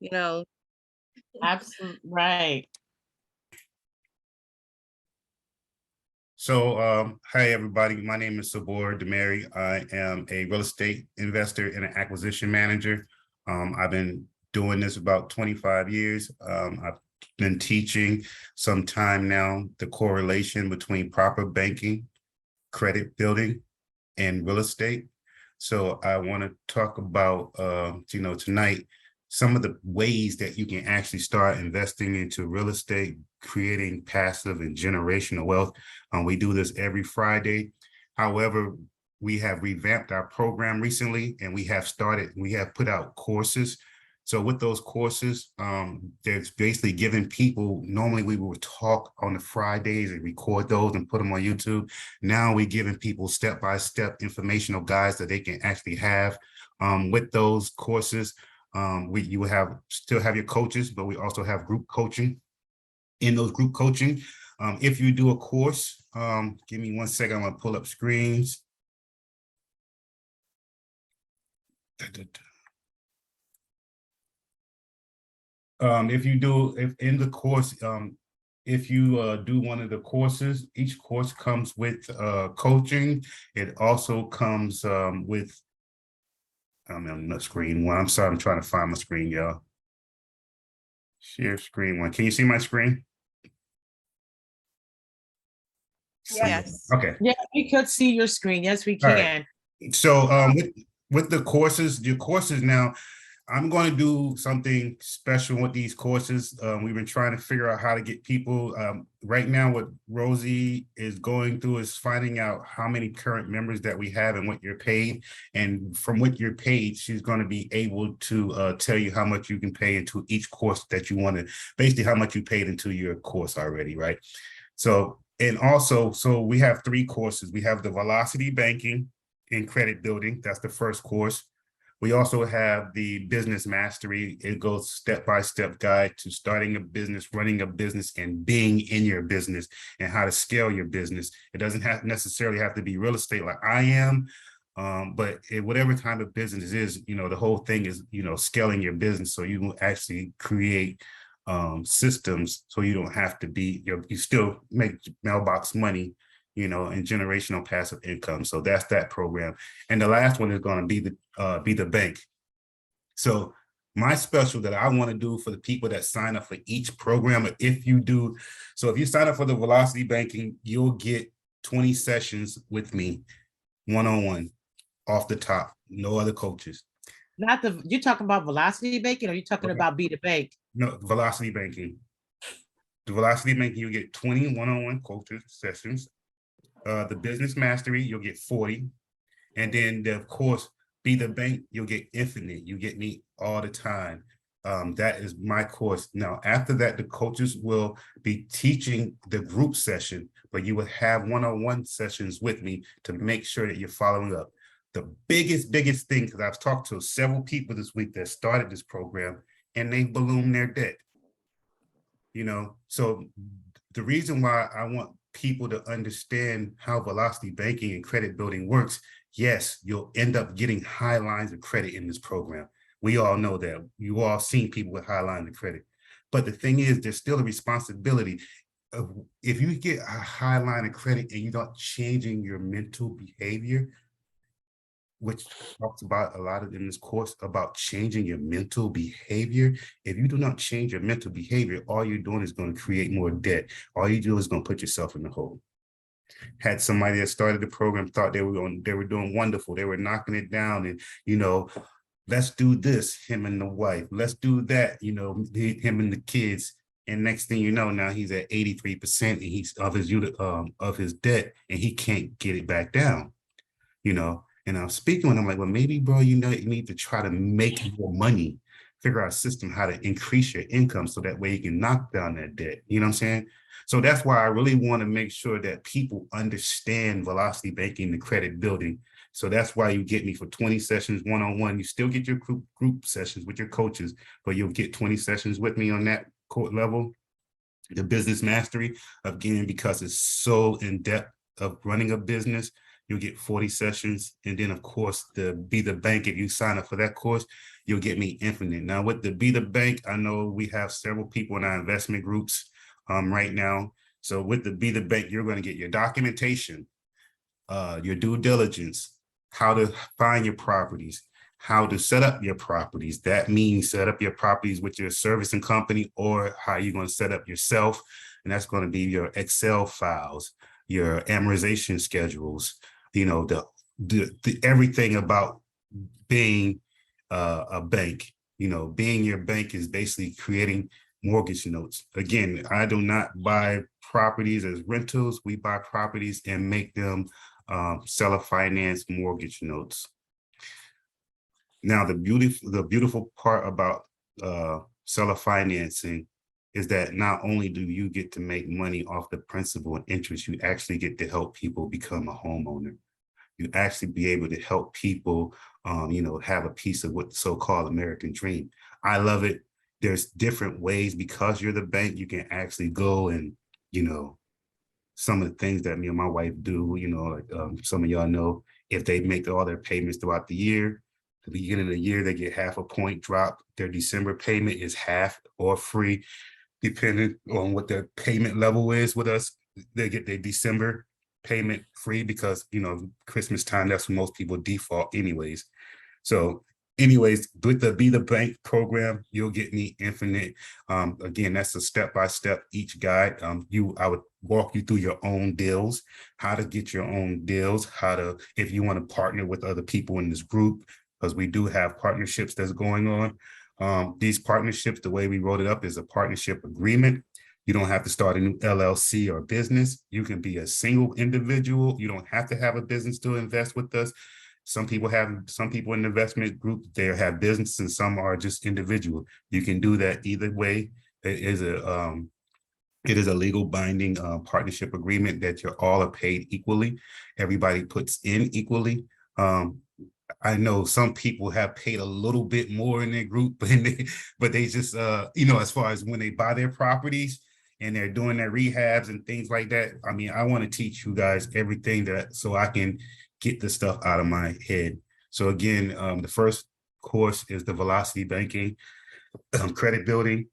you know. Absolutely right. So, hi everybody. My name is Sabor Demary. I am a real estate investor and an acquisition manager. I've been doing this about 25 years. I've been teaching some time now the correlation between proper banking, credit building, and real estate. So I want to talk about, tonight, some of the ways that you can actually start investing into real estate, creating passive and generational wealth. We do this every Friday. However, we have revamped our program recently and we have put out courses. So with those courses, there's basically giving people, normally we would talk on the Fridays and record those and put them on YouTube. Now we're giving people step-by-step informational guides that they can actually have with those courses. You will still have your coaches, but we also have group coaching. In those group coaching, if you do a course, give me 1 second, I'm gonna pull up screens. If in the course, if you do one of the courses, each course comes with coaching. It also comes with, I'm on the screen one. I'm sorry, I'm trying to find my screen, y'all. Share screen one. Can you see my screen? Yes. Okay. Yeah, we could see your screen. Yes, we All right. can. So with the courses, your courses now, I'm going to do something special with these courses. We've been trying to figure out how to get people. Right now, what Rosie is going through is finding out how many current members that we have and what you're paid. And from what you're paid, she's going to be able to tell you how much you can pay into each course that you want to, basically how much you paid into your course already, right? So, and also, so we have 3 courses. We have the Velocity Banking and Credit Building. That's the first course. We also have the Business Mastery. It goes step-by-step guide to starting a business, running a business, and being in your business and how to scale your business. It doesn't necessarily have to be real estate like I am, but whatever type of business it is, the whole thing is, scaling your business so you can actually create systems so you don't have to you still make mailbox money, and generational passive income. So that's that program. And the last one is going to be the bank. So my special that I want to do for the people that sign up for each program, if you sign up for the Velocity Banking, you'll get 20 sessions with me, one-on-one, off the top, no other coaches. You're talking about Velocity Banking, or are you talking about Be the Bank? No, Velocity Banking. The Velocity Banking, you get 20 one-on-one coaches sessions. The Business Mastery, you'll get 40. And then, of course, Be the Bank, you'll get infinite. You get me all the time. That is my course. Now, after that, the coaches will be teaching the group session, but you will have one-on-one sessions with me to make sure that you're following up. The biggest thing, because I've talked to several people this week that started this program and they ballooned their debt. So the reason why I want people to understand how Velocity Banking and credit building works, yes, you'll end up getting high lines of credit in this program. We all know that. You all seen people with high lines of credit. But the thing is, there's still a responsibility of, if you get a high line of credit and you're not changing your mental behavior, which talks about a lot of in this course about changing your mental behavior. If you do not change your mental behavior, all you're doing is going to create more debt. All you do is going to put yourself in the hole. Had somebody that started the program thought they were doing wonderful. They were knocking it down and, let's do this, him and the wife. Let's do that, him and the kids. And next thing you know, now he's at 83% and he's of his debt and he can't get it back down, And I'm speaking with him like, well, maybe, bro, you need to try to make more money, figure out a system how to increase your income so that way you can knock down that debt. You know what I'm saying? So that's why I really want to make sure that people understand Velocity Banking, the credit building. So that's why you get me for 20 sessions one-on-one. You still get your group sessions with your coaches, but you'll get 20 sessions with me on that court level. The Business Mastery, again, because it's so in depth of running a business, you'll get 40 sessions. And then of course, the Be the Bank, if you sign up for that course, you'll get me infinite. Now with the Be the Bank, I know we have several people in our investment groups right now. So with the Be the Bank, you're going to get your documentation, your due diligence, how to find your properties, how to set up your properties. That means set up your properties with your servicing company, or how you're going to set up yourself. And that's going to be your Excel files, your amortization schedules, you know, the everything about being a bank. You know, being your bank is basically creating mortgage notes. Again, I do not buy properties as rentals. We buy properties and make them seller finance mortgage notes. Now, the beautiful part about seller financing is that not only do you get to make money off the principal and interest, you actually get to help people become a homeowner. You actually be able to help people, you know, have a piece of what the so-called American dream. I love it. There's different ways, because you're the bank, you can actually go and, you know, some of the things that me and my wife do, you know, like some of y'all know, if they make all their payments throughout the year, at the beginning of the year, they get half a point drop. Their December payment is half or free, depending on what their payment level is with us. They get their December payment free because, you know, Christmas time, that's when most people default anyways. So anyways, with the Be the Bank program, you'll get me infinite. Again, that's a step-by-step each guide. I would walk you through your own deals, how to get your own deals, how to, if you want to partner with other people in this group, because we do have partnerships that's going on. These partnerships, the way we wrote it up is a partnership agreement. You don't have to start a new LLC or business. You can be a single individual. You don't have to have a business to invest with us. Some people in the investment group, they have business, and some are just individual. You can do that either way. It is a legal binding partnership agreement that you're all are paid equally. Everybody puts in equally. I know some people have paid a little bit more in their group, but they just, you know, as far as when they buy their properties and they're doing their rehabs and things like that. I mean, I want to teach you guys everything that, so I can get the stuff out of my head. So again, the first course is the Velocity Banking, Credit Building,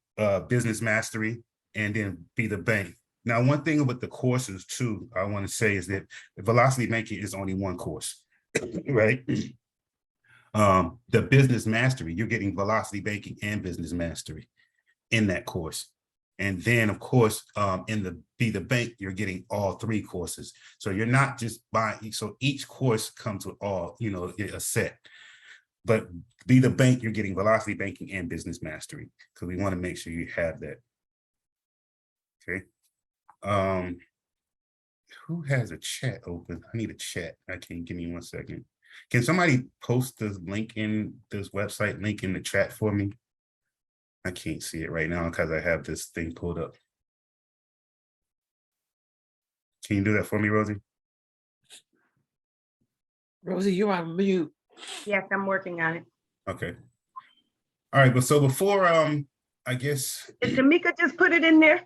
Business Mastery, and then Be the Bank. Now, one thing with the courses too, I want to say is that the Velocity Banking is only one course, right? The Business Mastery, you're getting Velocity Banking and Business Mastery in that course. And then, of course, in the Be the Bank, you're getting all three courses. So you're not just buying, so each course comes with all, you know, a set. But Be the Bank, you're getting Velocity Banking and Business Mastery, because we want to make sure you have that. Okay. Who has a chat open? I need a chat. I can't, give me 1 second. Can somebody post this link in this website link in the chat for me? I can't see it right now because I have this thing pulled up. Can you do that for me, Rosie? Rosie, you're on mute. Yes, I'm working on it. Okay. All right, but so before I guess. Did Tamika just put it in there?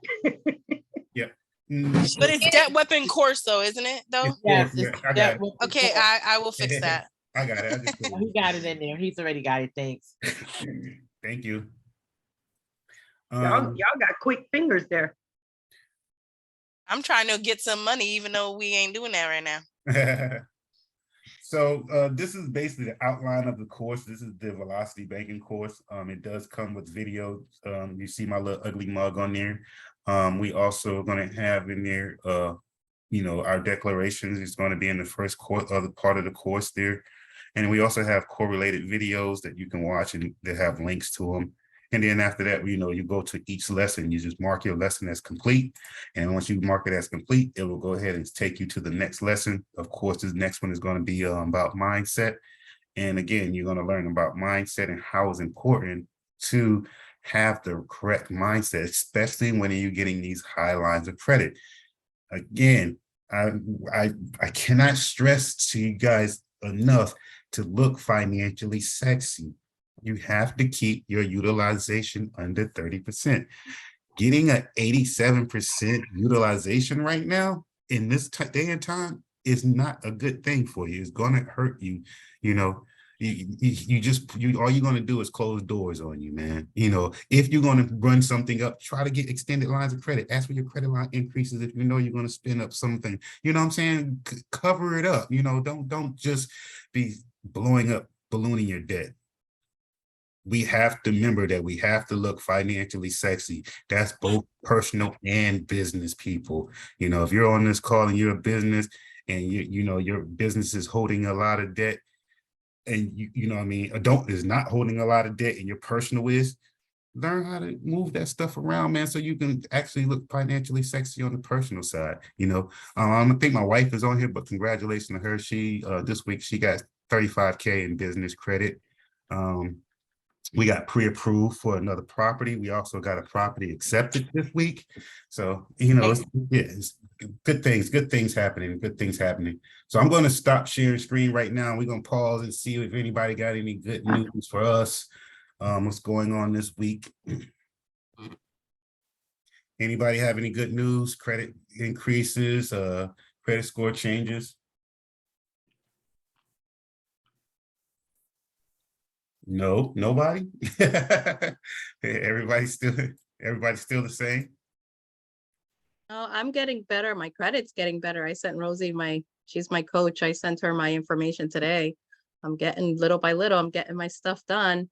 Yeah. But it's debt weapon course though, isn't it though? Yes, Yeah, it's I got that it. was the Okay, course. I will fix that. I got it. I just He got it in there. He's already got it. Thanks. Thank you. Y'all got quick fingers there. I'm trying to get some money even though we ain't doing that right now. So this is basically the outline of the course. This is the Velocity Banking course. It does come with video. You see my little ugly mug on there. We also going to have in there, you know, our declarations is going to be in the first course, other part of the course there. And we also have correlated videos that you can watch and they have links to them. And then after that, you know, you go to each lesson, you just mark your lesson as complete. And once you mark it as complete, it will go ahead and take you to the next lesson. Of course, this next one is going to be about mindset. And again, you're going to learn about mindset and how it's important to have the correct mindset, especially when you're getting these high lines of credit. Again, I cannot stress to you guys enough to look financially sexy. You have to keep your utilization under 30%. Getting an 87% utilization right now in this day and time is not a good thing for you. It's gonna hurt you, you know. All you're gonna do is close doors on you, man. You know, if you're gonna run something up, try to get extended lines of credit. Ask for your credit line increases if you know you're gonna spend up something. You know what I'm saying? Cover it up. You know, don't just be ballooning your debt. We have to remember that we have to look financially sexy. That's both personal and business people. You know, if you're on this call and you're a business and you know your business is holding a lot of debt, and you know what I mean, adult is not holding a lot of debt and your personal is, learn how to move that stuff around, man, so you can actually look financially sexy on the personal side. You know, I think my wife is on here, but congratulations to her. She this week she got 35K in business credit. We got pre-approved for another property. We also got a property accepted this week. So, you know, it's good things happening. So I'm going to stop sharing screen right now. We're going to pause and see if anybody got any good news for us. What's going on this week? Anybody have any good news? Credit increases, credit score changes? No, nobody. Everybody's still the same. Oh, I'm getting better. My credit's getting better. I sent Rosie she's my coach. I sent her my information today. I'm getting little by little, I'm getting my stuff done.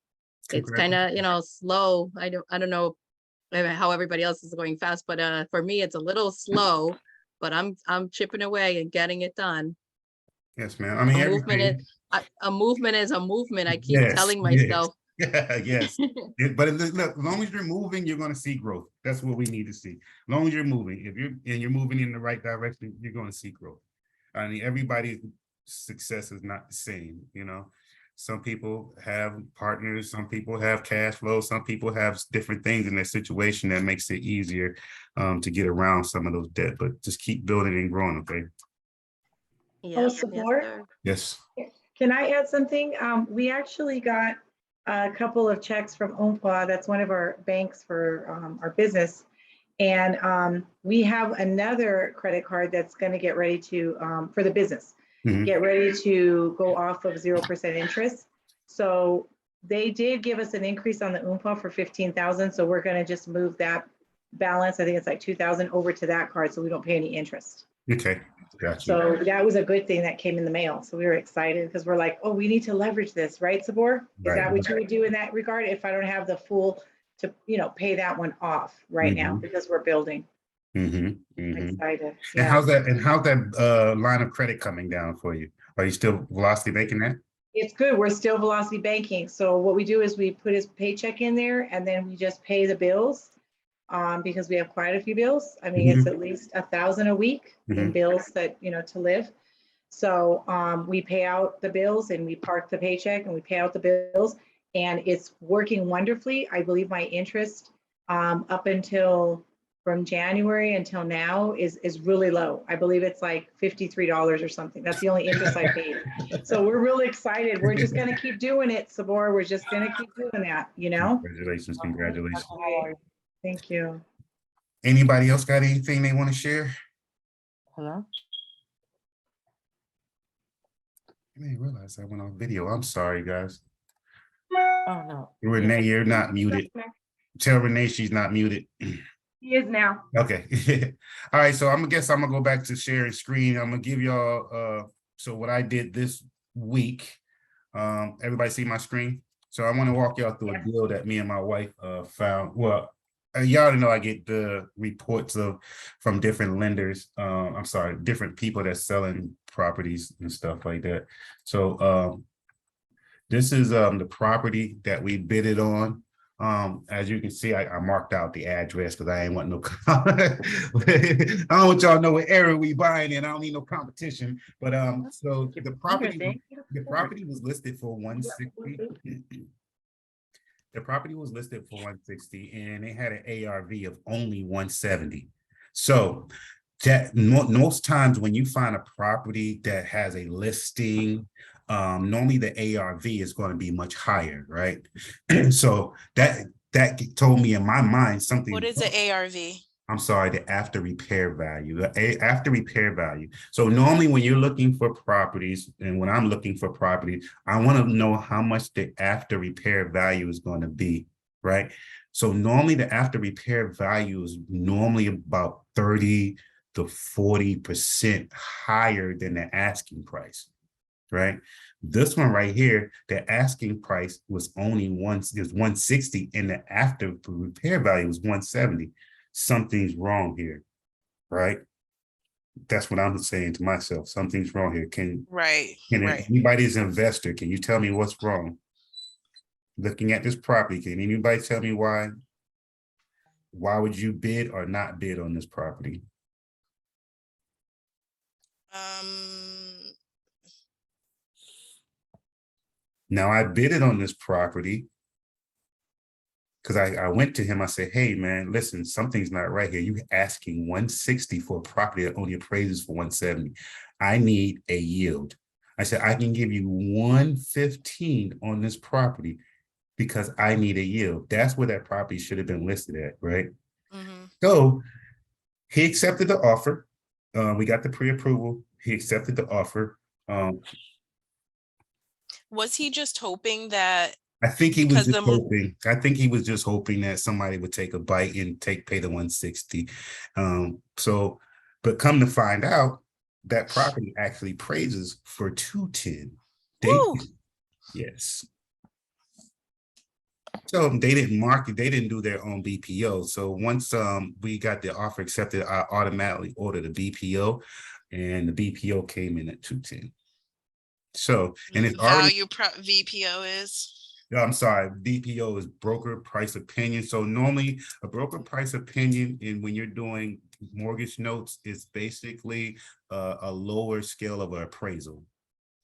It's kind of, you know, slow. I don't know how everybody else is going fast, but for me, it's a little slow, but I'm chipping away and getting it done. Yes, ma'am. I mean, A movement is a movement. I keep telling myself. Yes. But look, as long as you're moving, you're going to see growth. That's what we need to see. As long as you're moving, if you're moving in the right direction, you're going to see growth. I mean, everybody's success is not the same. You know, some people have partners, some people have cash flow, some people have different things in their situation that makes it easier to get around some of those debt. But just keep building and growing. Okay. Yes, support? sir. Yes. Can I add something? We actually got a couple of checks from Umpqua. That's one of our banks for our business. And we have another credit card that's going to get ready to, for the business, get ready to go off of 0% interest. So they did give us an increase on the Umpqua for 15,000. So we're going to just move that balance. I think it's like 2,000 over to that card, so we don't pay any interest. Okay. Gotcha. So that was a good thing that came in the mail. So we were excited because we're like, oh, we need to leverage this, right, Sabor? Is that what you would do in that regard if I don't have the full to, you know, pay that one off right now because we're building? Excited. And how's that line of credit coming down for you? Are you still Velocity banking that? It's good. We're still Velocity banking. So what we do is we put his paycheck in there and then we just pay the bills. Because we have quite a few bills. I mean, it's at least 1,000 a week in bills that, you know, to live. So we pay out the bills and we park the paycheck and we pay out the bills and it's working wonderfully. I believe my interest up until from January until now is really low. I believe it's like $53 or something. That's the only interest I paid. So we're really excited. We're just going to keep doing it, Sabor. We're just going to keep doing that, you know? Congratulations. Thank you. Anybody else got anything they want to share? Hello? I didn't realize I went on video. I'm sorry, guys. Oh, no. Renee, you're not muted. Tell Renee she's not muted. He is now. Okay. All right. So I'm gonna go back to sharing screen. I'm gonna give y'all so what I did this week. Everybody see my screen? So I want to walk y'all through a deal that me and my wife found. Well, y'all already know I get the reports from different lenders. I'm sorry, different people that's selling properties and stuff like that. So this is the property that we bidded on. As you can see, I marked out the address because I ain't want no I don't want y'all to know what area we buying in. I don't need no competition. But so the property was listed for 160. The property was listed for 160 and they had an ARV of only 170. So that most times when you find a property that has a listing, normally the ARV is going to be much higher, right? So that told me in my mind something. What is the ARV? I'm sorry, the after repair value, after repair value. So normally when you're looking for properties and when I'm looking for property, I want to know how much the after repair value is going to be, right? So normally the after repair value is normally about 30 to 40% higher than the asking price, right? This one right here, the asking price was only is 160 and the after repair value was 170. Something's wrong here, right? That's what I'm saying to myself. Something's wrong here. Can Right. anybody's investor, can you tell me what's wrong? Looking at this property, can anybody tell me why? Why would you bid or not bid on this property? Now I bidded on this property because I went to him, I said, hey man, listen, something's not right here. You asking 160 for a property that only appraises for 170. I need a yield. I said, I can give you 115 on this property because I need a yield. That's where that property should have been listed at, right? So he accepted the offer. We got the pre-approval. He accepted the offer. Was he just hoping that? I think he was Because just hoping. I think he was just hoping that somebody would take a bite and pay the 160. So, but come to find out, that property actually praises for 210. Yes. So they didn't market, they didn't do their own BPO. So once we got the offer accepted, I automatically ordered a BPO, and the BPO came in at 210. So, and it's already VPO is. I'm sorry, BPO is broker price opinion. So normally a broker price opinion, and when you're doing mortgage notes, is basically a lower scale of an appraisal.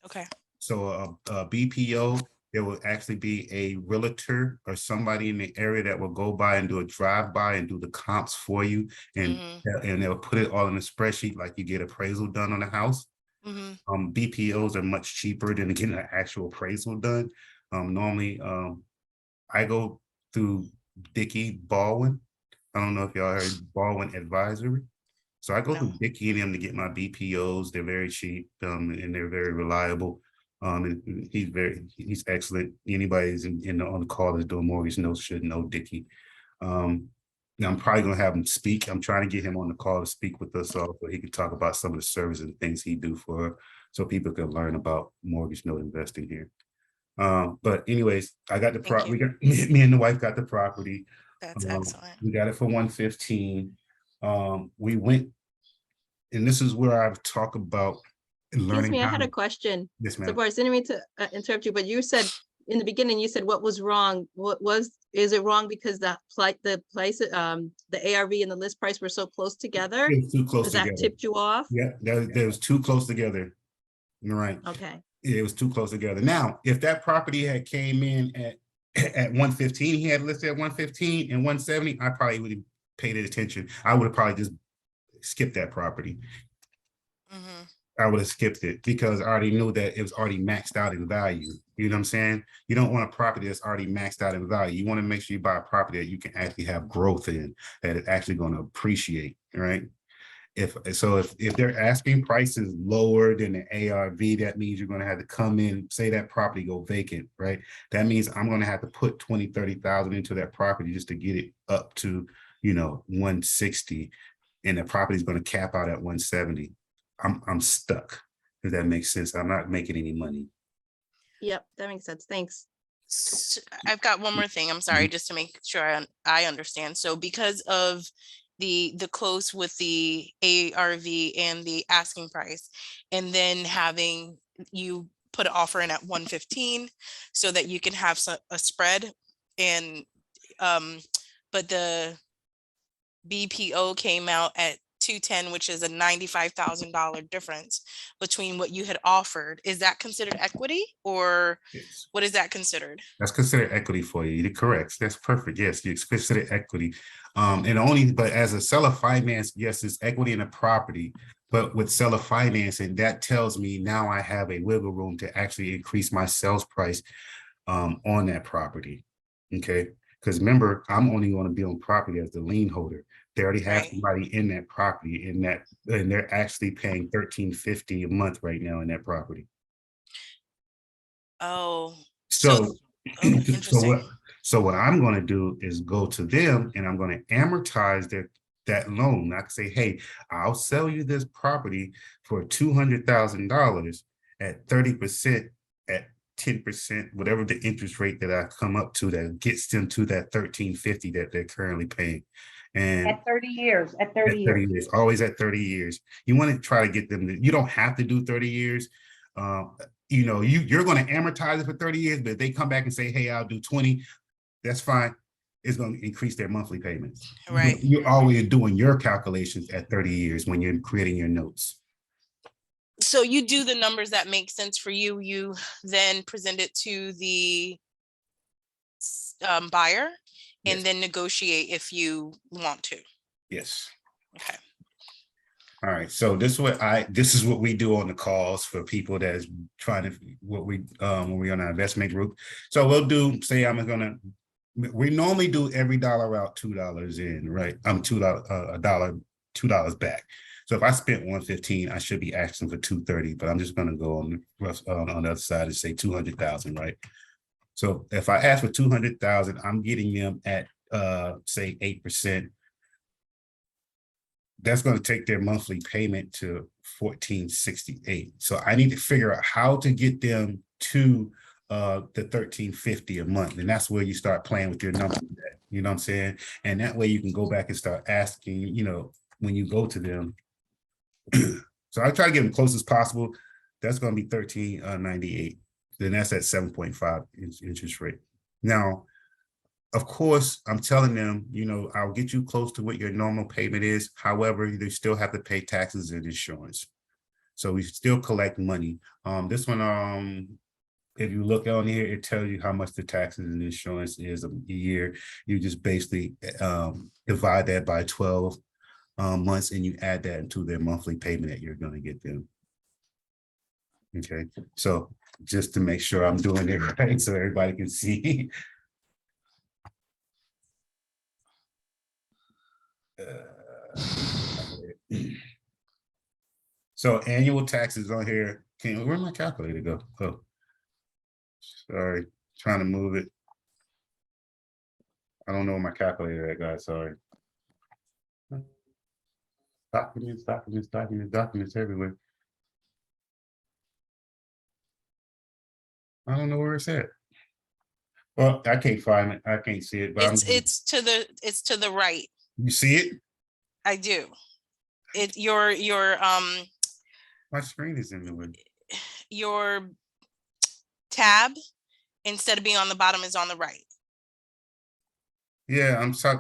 Okay. So a BPO, there will actually be a realtor or somebody in the area that will go by and do a drive-by and do the comps for you, and they'll put it all in a spreadsheet like you get appraisal done on a house. BPOs are much cheaper than getting an actual appraisal done. Normally, I go through Dickey Baldwin. I don't know if y'all heard Baldwin Advisory. So I go through Dickey and them to get my BPOs. They're very cheap, and they're very reliable. And he's excellent. Anybody who's on the call that's doing mortgage notes should know Dickey. Now I'm probably gonna have him speak. I'm trying to get him on the call to speak with us all so he can talk about some of the services and things he do so people can learn about mortgage note investing here. But anyways, I got the property. Me and the wife got the property. That's excellent. We got it for 115. We went, and this is where I've talked about learning. Excuse me, I had a question. Yes, ma'am. So Boris, I didn't mean to interrupt you, but you said in the beginning, you said what was wrong? Is it wrong because the ARV and the list price were so close together? It was too close together. That tipped you off? Yeah, that was too close together. You're right. Okay. It was too close together. Now, if that property had came in at 115, he had listed at 115 and 170, I probably would have paid attention. I would have probably just skipped that property. I would have skipped it because I already knew that it was already maxed out in value. You know what I'm saying? You don't want a property that's already maxed out in value. You want to make sure you buy a property that you can actually have growth in, that it's actually going to appreciate, right? If they're asking prices lower than the ARV, that means you're going to have to come in, say that property go vacant, right? That means I'm going to have to put 20, 30,000 into that property just to get it up to, 160, and the property is going to cap out at 170. I'm stuck, if that makes sense. I'm not making any money. Yep, that makes sense. Thanks. So I've got one more thing. I'm sorry, just to make sure I understand. So because of the close with the ARV and the asking price, and then having you put an offer in at 115 so that you can have a spread, and but the BPO came out at 210, which is a $95,000 difference between what you had offered. Is that considered equity, or Yes. What is that considered? That's considered equity for you. You're correct. That's perfect. Yes, you consider equity. But as a seller finance, yes, it's equity in a property. But with seller financing, that tells me now I have a wiggle room to actually increase my sales price on that property. Okay. Because remember, I'm only going to be on property as the lien holder. They already have Right. somebody in that property and they're actually paying $13.50 a month right now in that property. Oh, So, oh, so interesting. what I'm going to do is go to them and I'm going to amortize that loan. I can say, hey, I'll sell you this property for $200,000 at 30%, at 10%, whatever the interest rate that I come up to that gets them to that $13.50 that they're currently paying. And At 30 years, at at 30 30 years. years, always at 30 years. You want to try to get them you don't have to do 30 years. You know, you're going to amortize it for 30 years, but if they come back and say, hey, I'll do 20, that's fine. It's going to increase their monthly payments. Right. You're always doing your calculations at 30 years when you're creating your notes. So you do the numbers that make sense for you. You then present it to the buyer and Yes. then negotiate if you want to. Yes. Okay. All right. So this is what we do on the calls for people that's trying to when we're on our investment group. So we'll do, say we normally do every dollar out $2 in, right? $2 back. So if I spent 115, I should be asking for 230, but I'm just going to go on the other side and say 200,000, right? So if I ask for 200,000, I'm getting them at say 8%. That's going to take their monthly payment to $1,468. So I need to figure out how to get them to the $1,350 a month. And that's where you start playing with your numbers. You know what I'm saying? And that way you can go back and start asking, you know, when you go to them. So I try to get them close as possible. That's going to be $1,398. Then that's at 7.5 interest rate. Now, of course, I'm telling them, you know, I'll get you close to what your normal payment is. However, they still have to pay taxes and insurance. So we still collect money. This one, if you look on here, it tells you how much the taxes and insurance is a year. You just basically divide that by 12 months and you add that into their monthly payment that you're going to get them. Okay, so just to make sure I'm doing it right so everybody can see. So annual taxes on here. Where'd my calculator go? Oh, sorry, trying to move it. I don't know where my calculator at, guys. Sorry. Documents everywhere. I don't know where it's at. Well, I can't find it. I can't see it. But It's to the right. You see it? I do. Your My screen is in the way. your tab, instead of being on the bottom, is on the right. Yeah, I'm sorry.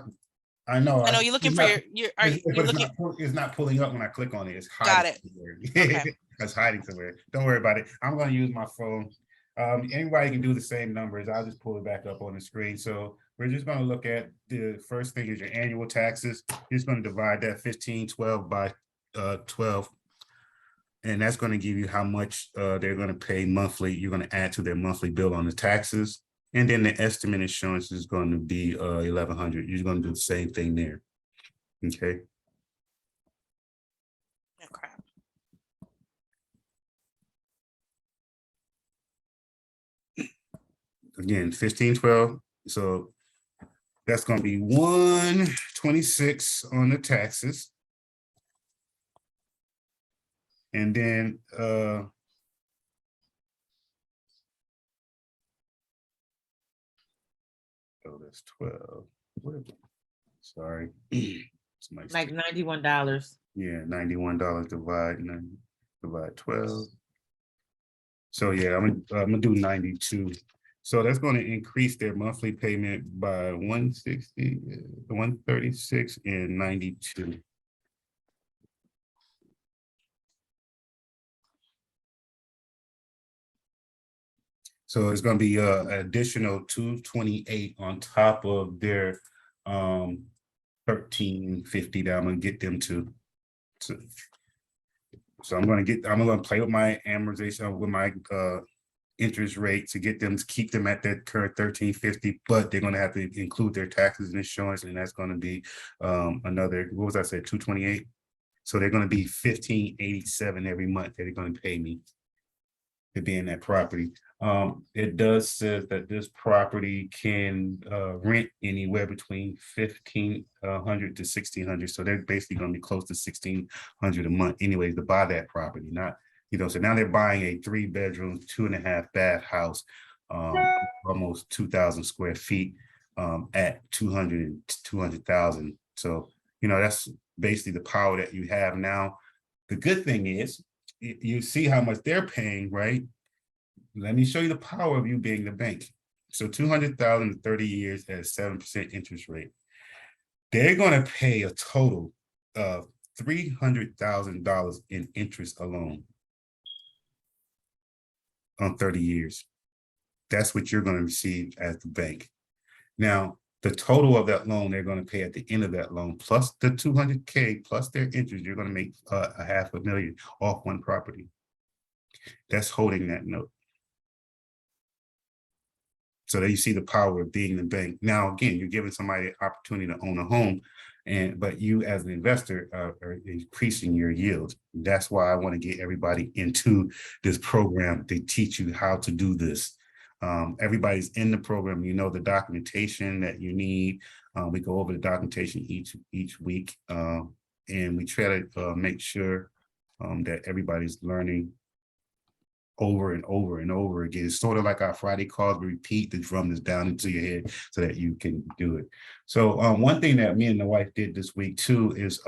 I know. I know you're looking for you're looking. It's not pulling up when I click on it. It's Got hiding it. somewhere. Okay. It's hiding somewhere. Don't worry about it. I'm going to use my phone. Anybody can do the same numbers. I'll just pull it back up on the screen. So we're just going to look at the first thing is your annual taxes. You're just going to divide that 1512 by 12. And that's going to give you how much they're going to pay monthly. You're going to add to their monthly bill on the taxes. And then the estimate insurance is going to be $1,100. You're going to do the same thing there. Okay. Okay. Again, 1512. So that's going to be 126 on the taxes. And then so that's 12. Sorry. Like $91. Yeah, $91 divide 12. So yeah, I'm gonna do 92. So that's going to increase their monthly payment by 160, 136, and 92. So it's going to be an additional 228 on top of their 1350 that I'm going to get them to. So I'm going to play with my amortization with my interest rate to get them to keep them at that current 1350, but they're going to have to include their taxes and insurance, and that's going to be another, what was I said, 228. So they're going to be 1587 every month that they're going to pay me to be in that property. It does says that this property can rent anywhere between 1,500 to 1,600. So they're basically going to be close to 1,600 a month anyways to buy that property. Not, so now they're buying a 3-bedroom, 2.5 bath house, almost 2,000 square feet at 200,000. So, that's basically the power that you have now. The good thing is, you see how much they're paying, right? Let me show you the power of you being the bank. So 200,000 to 30 years at a 7% interest rate. They're going to pay a total of $300,000 in interest alone on 30 years. That's what you're going to receive as the bank. Now, the total of that loan they're going to pay at the end of that loan, plus the 200K, plus their interest, you're going to make $500,000 off one property. That's holding that note. So there you see the power of being the bank. Now, again, you're giving somebody the opportunity to own a home, but you as an investor are increasing your yield. That's why I want to get everybody into this program to teach you how to do this. Everybody's in the program, the documentation that you need. We go over the documentation each week, and we try to make sure that everybody's learning over and over and over again. It's sort of like our Friday calls. We repeat the drum that's down into your head so that you can do it. So one thing that me and the wife did this week too is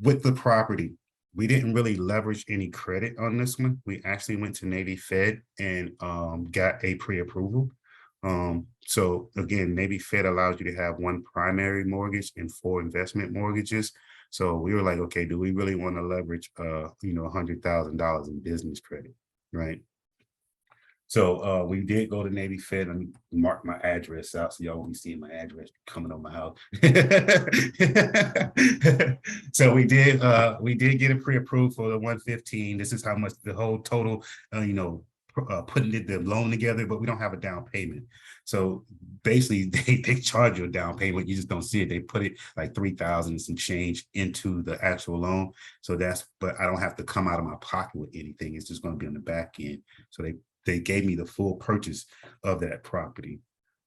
with the property, we didn't really leverage any credit on this one. We actually went to Navy Fed and got a pre-approval. So again, Navy Fed allows you to have 1 primary mortgage and 4 investment mortgages. So we were like, okay, do we really want to leverage, $100,000 in business credit, right? So we did go to Navy Fed. Let me mark my address out so y'all won't be seeing my address coming on my house. So we did get it pre-approved for the 115. This is how much the whole total, putting the loan together, but we don't have a down payment. So basically they charge you a down payment. You just don't see it. They put it like 3,000 and some change into the actual loan. So but I don't have to come out of my pocket with anything. It's just going to be on the back end. So they gave me the full purchase of that property.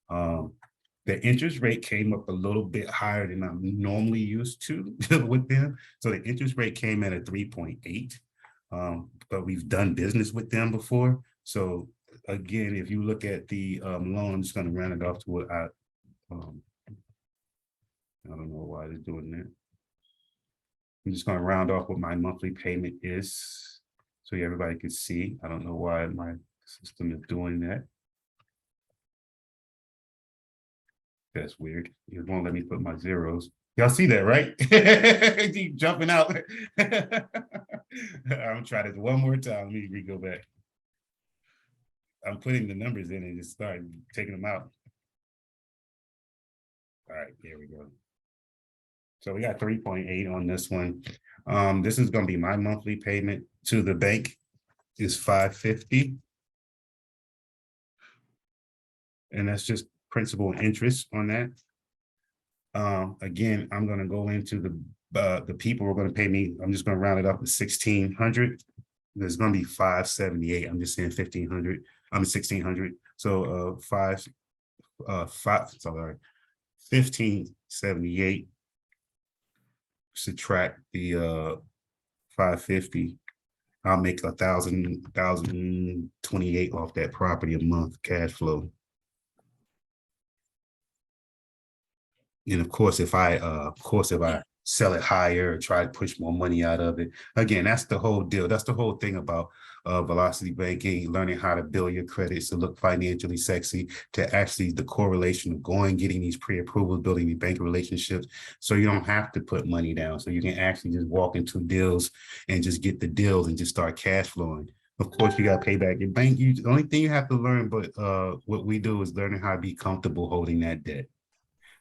The interest rate came up a little bit higher than I'm normally used to with them. So the interest rate came in at 3.8, but we've done business with them before. So again, if you look at the loan, I'm just going to round it off to what I don't know why they're doing that. I'm just going to round off what my monthly payment is so everybody can see. I don't know why my system is doing that. That's weird. It won't let me put my zeros. Y'all see that, right? Keep jumping out. I'm trying this one more time. Let me go back. I'm putting the numbers in and just start taking them out. All right, here we go. So we got 3.8 on this one. This is going to be my monthly payment to the bank is $550. And that's just principal and interest on that. Again, I'm going to go into the people who are going to pay me. I'm just going to round it up to 1,600. There's going to be 578. I'm just saying 1,500. I'm 1,600. So 1,578. Subtract the 550. I'll make 1,028 off that property a month cash flow. And of course, if I sell it higher or try to push more money out of it, again, that's the whole deal. That's the whole thing about Velocity Banking, learning how to build your credits to look financially sexy, to actually the correlation of getting these pre-approvals, building the bank relationships. So you don't have to put money down. So you can actually just walk into deals and just get the deals and just start cash flowing. Of course, you got to pay back your bank. The only thing you have to learn, but what we do is learning how to be comfortable holding that debt.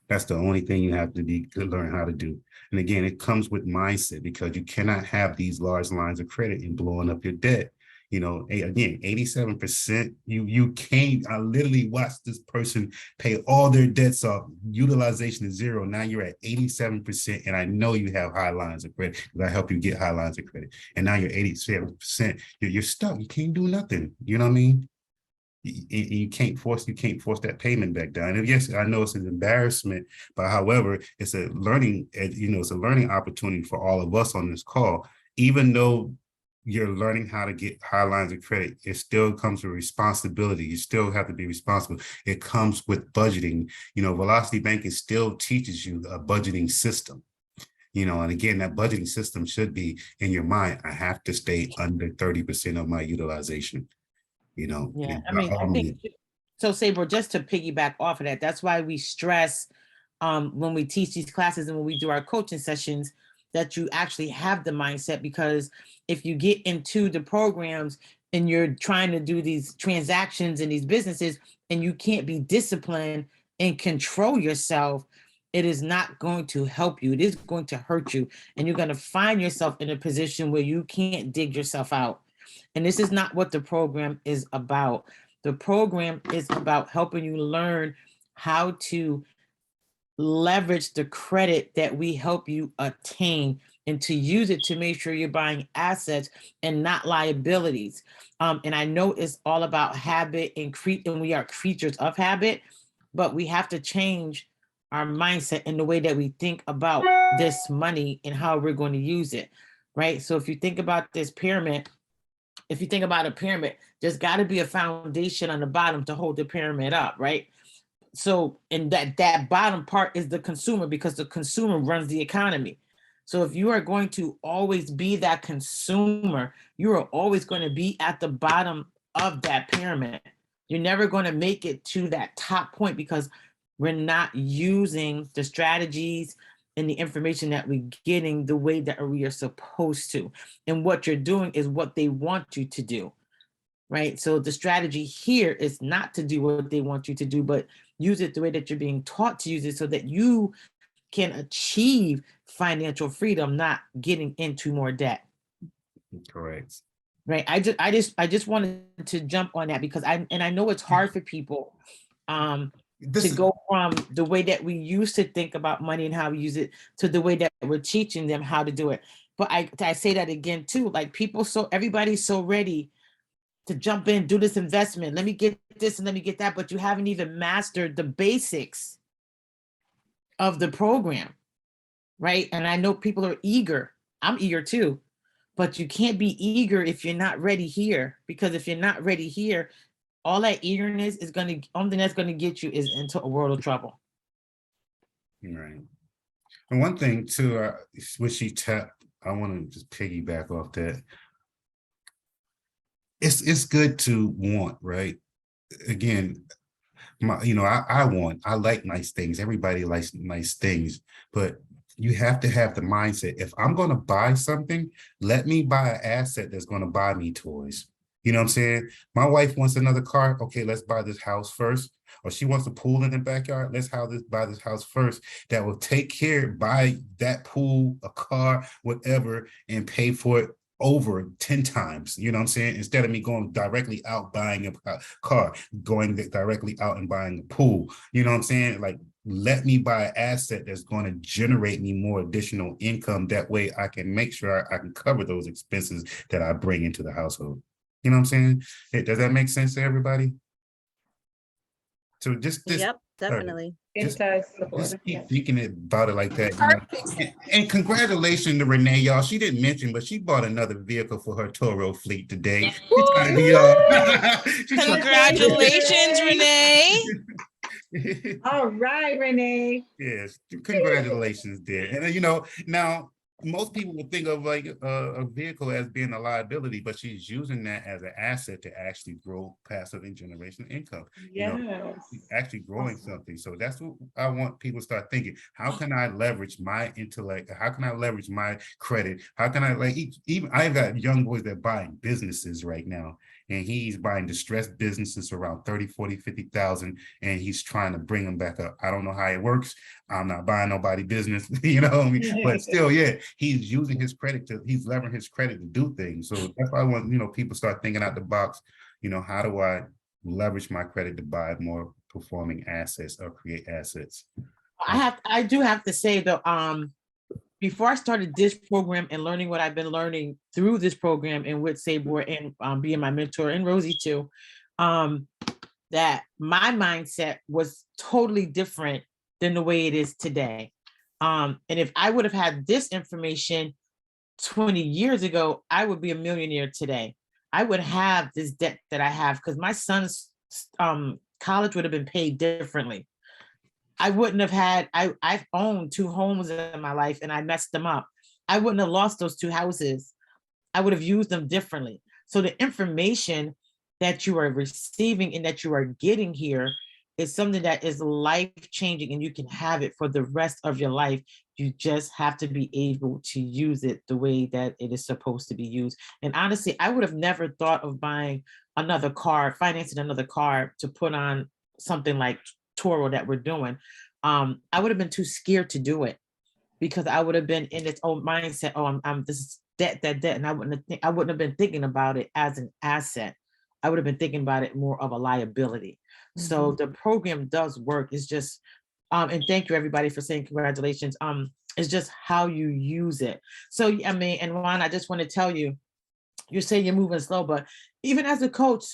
That's the only thing you have to learn how to do. And again, it comes with mindset, because you cannot have these large lines of credit and blowing up your debt. Again, 87%. You can't. I literally watched this person pay all their debts off. Utilization is zero. Now you're at 87%, and I know you have high lines of credit because I help you get high lines of credit. And now you're 87%. You're stuck. You can't do nothing. You know what I mean? You can't force that payment back down. And yes, I know it's an embarrassment, but however, it's a learning opportunity for all of us on this call. Even though you're learning how to get high lines of credit, it still comes with responsibility. You still have to be responsible. It comes with budgeting. Velocity Banking still teaches you a budgeting system. And again, that budgeting system should be in your mind. I have to stay under 30% of my utilization. Yeah, I mean, I think so. Sabre, just to piggyback off of that, that's why we stress when we teach these classes and when we do our coaching sessions that you actually have the mindset, because if you get into the programs and you're trying to do these transactions in these businesses and you can't be disciplined and control yourself, it is not going to help you. It is going to hurt you, and you're going to find yourself in a position where you can't dig yourself out. And this is not what the program is about. The program is about helping you learn how to leverage the credit that we help you attain and to use it to make sure you're buying assets and not liabilities. And I know it's all about habit and we are creatures of habit, but we have to change our mindset in the way that we think about this money and how we're going to use it, right? So if you think about this pyramid, if you think about a pyramid, there's got to be a foundation on the bottom to hold the pyramid up, right? So, and that bottom part is the consumer, because the consumer runs the economy. So if you are going to always be that consumer, you are always going to be at the bottom of that pyramid. You're never going to make it to that top point because we're not using the strategies and the information that we're getting the way that we are supposed to. And what you're doing is what they want you to do, right? So the strategy here is not to do what they want you to do, but use it the way that you're being taught to use it so that you can achieve financial freedom, not getting into more debt. Correct. Right. I just wanted to jump on that because I know it's hard for people to go from the way that we used to think about money and how we use it to the way that we're teaching them how to do it. But I say that again too, like everybody's so ready to jump in, do this investment. Let me get this and let me get that, but you haven't even mastered the basics of the program, right? And I know people are eager. I'm eager too, but you can't be eager if you're not ready here, because if you're not ready here, all that eagerness is only thing that's going to get you is into a world of trouble. Right. And one thing too, which she tapped, I want to just piggyback off that. It's good to want, right? Again, I like nice things. Everybody likes nice things, but you have to have the mindset. If I'm going to buy something, let me buy an asset that's going to buy me toys. You know what I'm saying? My wife wants another car. Okay, let's buy this house first. Or she wants a pool in the backyard. Let's buy this house first. That will buy that pool, a car, whatever, and pay for it over 10 times. You know what I'm saying? Instead of me going directly out buying a car, going directly out and buying a pool. You know what I'm saying? Like, let me buy an asset that's going to generate me more additional income. That way I can make sure I can cover those expenses that I bring into the household. You know what I'm saying? Hey, does that make sense to everybody? So Yep, definitely. Just keep thinking about it like that. And congratulations to Renee, y'all. She didn't mention, but she bought another vehicle for her Toro fleet today. Congratulations, Renee. All right, Renee. Yes, congratulations, dear. And now most people would think of like a vehicle as being a liability, but she's using that as an asset to actually grow passive and generational income. Yes. She's actually growing something. So that's what I want people to start thinking. How can I leverage my intellect? How can I leverage my credit? How can I even I've got young boys that are buying businesses right now. and he's buying distressed businesses around 30, 40, 50,000, and he's trying to bring them back up. I don't know how it works. I'm not buying nobody business, you know what I mean? But still, yeah, he's using his credit he's leveraging his credit to do things. So that's why I want, people start thinking out the box, how do I leverage my credit to buy more performing assets or create assets? I do have to say though, before I started this program and learning what I've been learning through this program and with Sabor and being my mentor and Rosie too, that my mindset was totally different than the way it is today. And if I would have had this information 20 years ago, I would be a millionaire today. I would have this debt that I have because my son's college would have been paid differently. I wouldn't have had, I've owned 2 homes in my life and I messed them up. I wouldn't have lost those 2 houses. I would have used them differently. So the information that you are receiving and that you are getting here is something that is life-changing, and you can have it for the rest of your life. You just have to be able to use it the way that it is supposed to be used. And honestly, I would have never thought of buying another car, financing another car to put on something like Turo that we're doing. I would have been too scared to do it because I would have been in its own mindset. Oh, I'm this is debt, and I wouldn't have been thinking about it as an asset. I would have been thinking about it more of a liability. So the program does work. It's just, and thank you everybody for saying congratulations. It's just how you use it. So I mean, and Juan, I just want to tell you, you're saying you're moving slow, but even as a coach,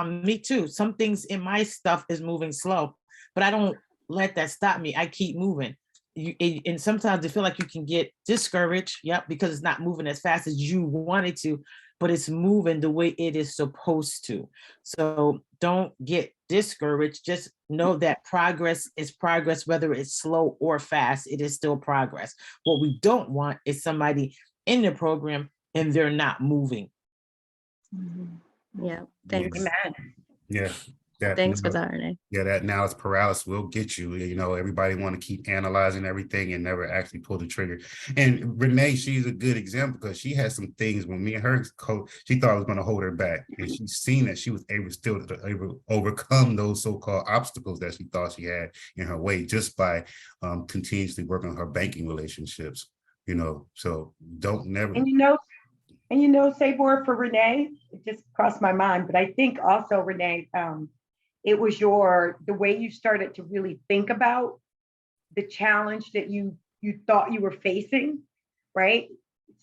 me too. Some things in my stuff is moving slow, but I don't let that stop me. I keep moving. And sometimes I feel like you can get discouraged, because it's not moving as fast as you want it to, but it's moving the way it is supposed to. So don't get discouraged. Just know that progress is progress, whether it's slow or fast, it is still progress. What we don't want is somebody in the program and they're not moving. Yeah, thanks. Yeah. Thanks for that, Renee. Yeah, that analysis paralysis will get you. Everybody want to keep analyzing everything and never actually pull the trigger. And Renee, she's a good example because she had some things when me and her coach, she thought it was going to hold her back. And she's seen that she was able to overcome those so-called obstacles that she thought she had in her way just by continuously working on her banking relationships. So don't never. And Sabor, for Renee, it just crossed my mind, but I think also, Renee, it was the way you started to really think about the challenge that you thought you were facing, right?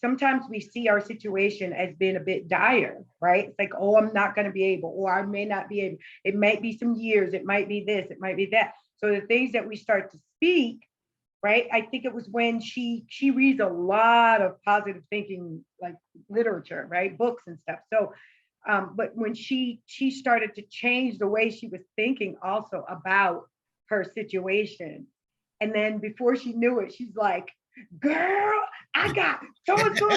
Sometimes we see our situation as being a bit dire, right? It's like, oh, I'm not going to be able, or I may not be able. It might be some years, it might be this, it might be that. So the things that we start to speak, right? I think it was when she reads a lot of positive thinking, like literature, right? Books and stuff. So, but when she started to change the way she was thinking also about her situation. And then before she knew it, she's like, girl, I got so-and-so,